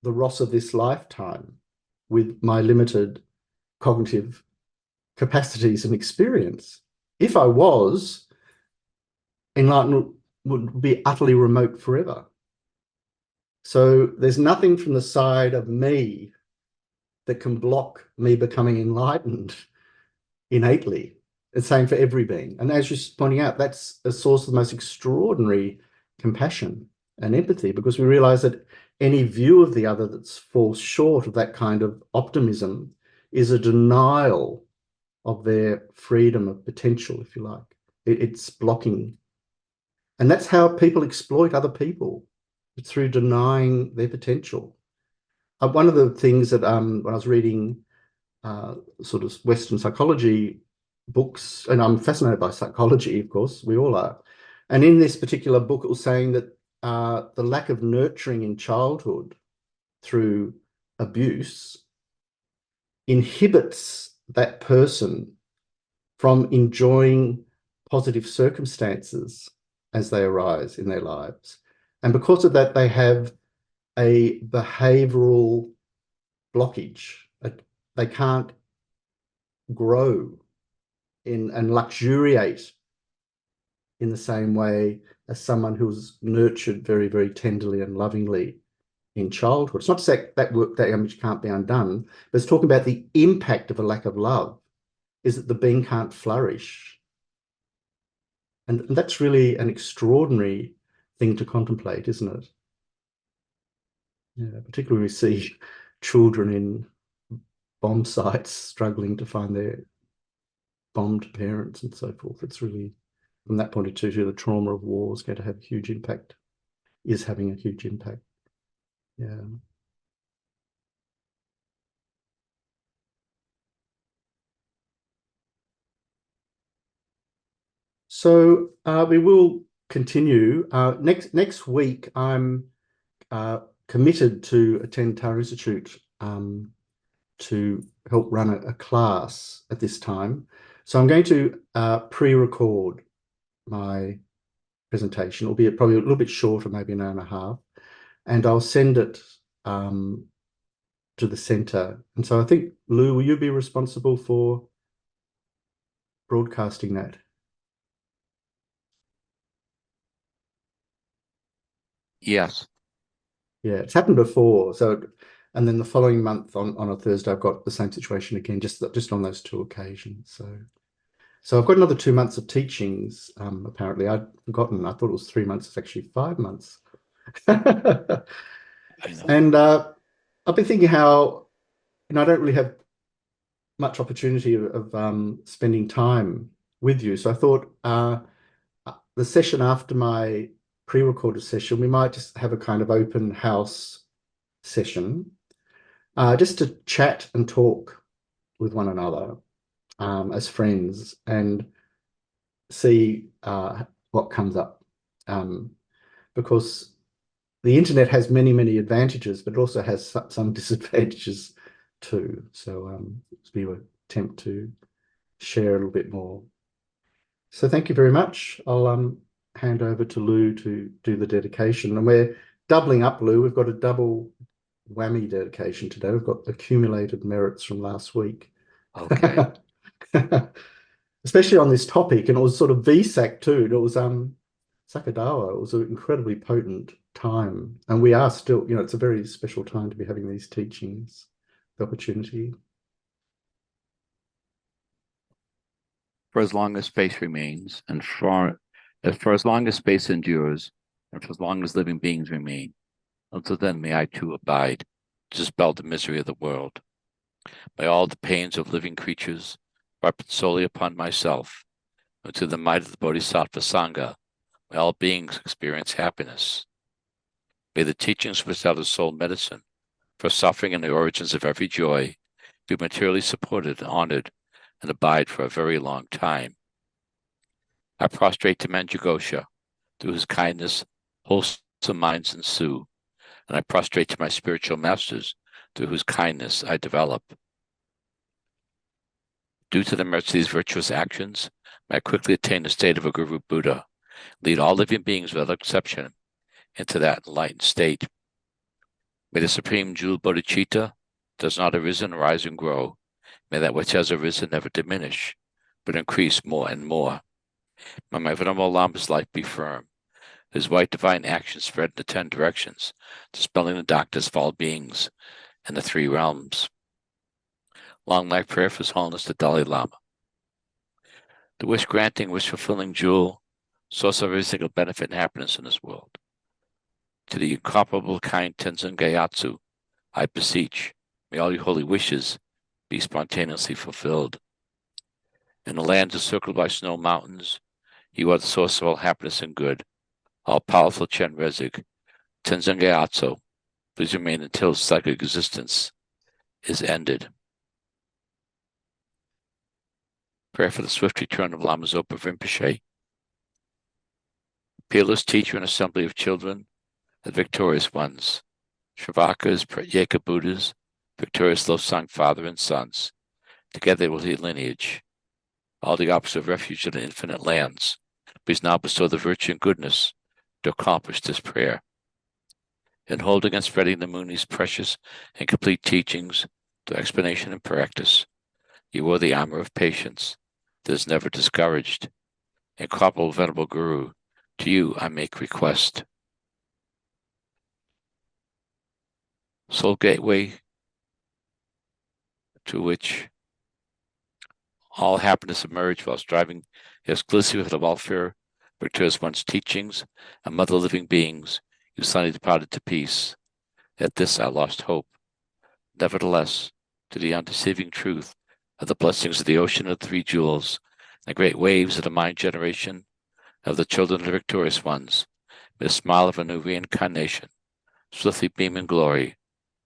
the Ross of this lifetime with my limited cognitive capacities and experience. If I was, enlightenment would be utterly remote forever. So there's nothing from the side of me that can block me becoming enlightened innately. It's the same for every being. And as you're pointing out, that's a source of the most extraordinary compassion and empathy, because we realize that any view of the other that falls short of that kind of optimism is a denial of their freedom of potential, if you like. It's blocking. And that's how people exploit other people, through denying their potential. One of the things that when I was reading sort of Western psychology books, and I'm fascinated by psychology, of course, we all are. And in this particular book, it was saying that the lack of nurturing in childhood through abuse inhibits that person from enjoying positive circumstances as they arise in their lives. And because of that, they have a behavioral blockage. They can't grow and luxuriate in the same way as someone who was nurtured very, very tenderly and lovingly in childhood. It's not to say that work, that image can't be undone, but it's talking about the impact of a lack of love, is that the being can't flourish. And that's really an extraordinary thing to contemplate, isn't it? Yeah, particularly when we see children in bomb sites struggling to find their bombed parents and so forth. It's really, from that point of view, the trauma of war is going to have a huge impact. is having a huge impact. Yeah. So we will continue. Next week, I'm committed to attend Tara Institute to help run a class at this time. So I'm going to pre-record my presentation, albeit probably a little bit shorter, maybe an hour and a half, and I'll send it to the centre. And so I think, Lou, will you be responsible for broadcasting that? Yes. Yeah, it's happened before. So, and then the following month on a Thursday, I've got the same situation again, just on those two occasions. So I've got another 2 months of teachings. Apparently, I'd forgotten. I thought it was 3 months. It's actually 5 months. I know. And I've been thinking how, I don't really have much opportunity of spending time with you. So I thought the session after my pre-recorded session, we might just have a kind of open house session, just to chat and talk with one another as friends and see what comes up. Because the internet has many, many advantages, but it also has some disadvantages too. So we will attempt to share a little bit more. So thank you very much. I'll hand over to Lou to do the dedication. And we're doubling up, Lou. We've got a double whammy dedication today. We've got accumulated merits from last week. Okay. Especially on this topic. And it was sort of VSAC too. It was Sakadawa. It was an incredibly potent time. And we are still, it's a very special time to be having these teachings, the opportunity. For as long as space remains, and for as long as space endures, and for as long as living beings remain, until then may I too abide, to dispel the misery of the world. By all the pains of living creatures, brought solely upon myself, and to the might of the Bodhisattva Sangha, may all beings experience happiness. May the teachings which out of soul medicine, for suffering and the origins of every joy, be materially supported, honored, and abide for a very long time. I prostrate to Manjughosha, through his kindness, wholesome minds ensue, and I prostrate to my spiritual masters, through whose kindness I develop. Due to the merits of these virtuous actions, may I quickly attain the state of a Guru Buddha, lead all living beings without exception into that enlightened state. May the Supreme Jewel Bodhicitta does not arisen, rise, and grow. May that which has arisen never diminish, but increase more and more. May my Venerable Lama's life be firm, his white divine action spread in the 10 directions, dispelling the darkness of all beings in the 3 realms. Long life prayer for His Holiness the Dalai Lama. The wish-granting, wish-fulfilling jewel, source of every single benefit and happiness in this world. To the incomparable kind Tenzin Gyatso, I beseech, may all your holy wishes be spontaneously fulfilled. In the lands encircled by snow mountains, you are the source of all happiness and good. All-powerful Chen Rezig, Tenzin Gyatso, please remain until psychic existence is ended. Prayer for the swift return of Lama Zopa Rinpoche. Peerless teacher and assembly of children, the victorious ones, Shravakas, Pratyeka Buddhas, victorious Losang father and sons, together with the lineage, all the opposites of refuge in the infinite lands, please now bestow the virtue and goodness to accomplish this prayer. In holding and spreading the Muni's precious and complete teachings through explanation and practice, you are the armor of patience that is never discouraged. Incomparable Venerable Guru, to you I make request. Soul gateway to which all happiness emerge while striving exclusively for the welfare, victorious one's teachings, and mother living beings, you suddenly departed to peace. At this I lost hope. Nevertheless, to the undeceiving truth of the blessings of the ocean of the 3 jewels, the great waves of the mind generation of the children of the victorious ones, May the smile of a new reincarnation swiftly beam in glory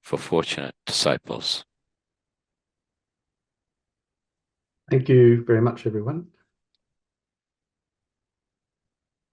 for fortunate disciples. Thank you very much, everyone.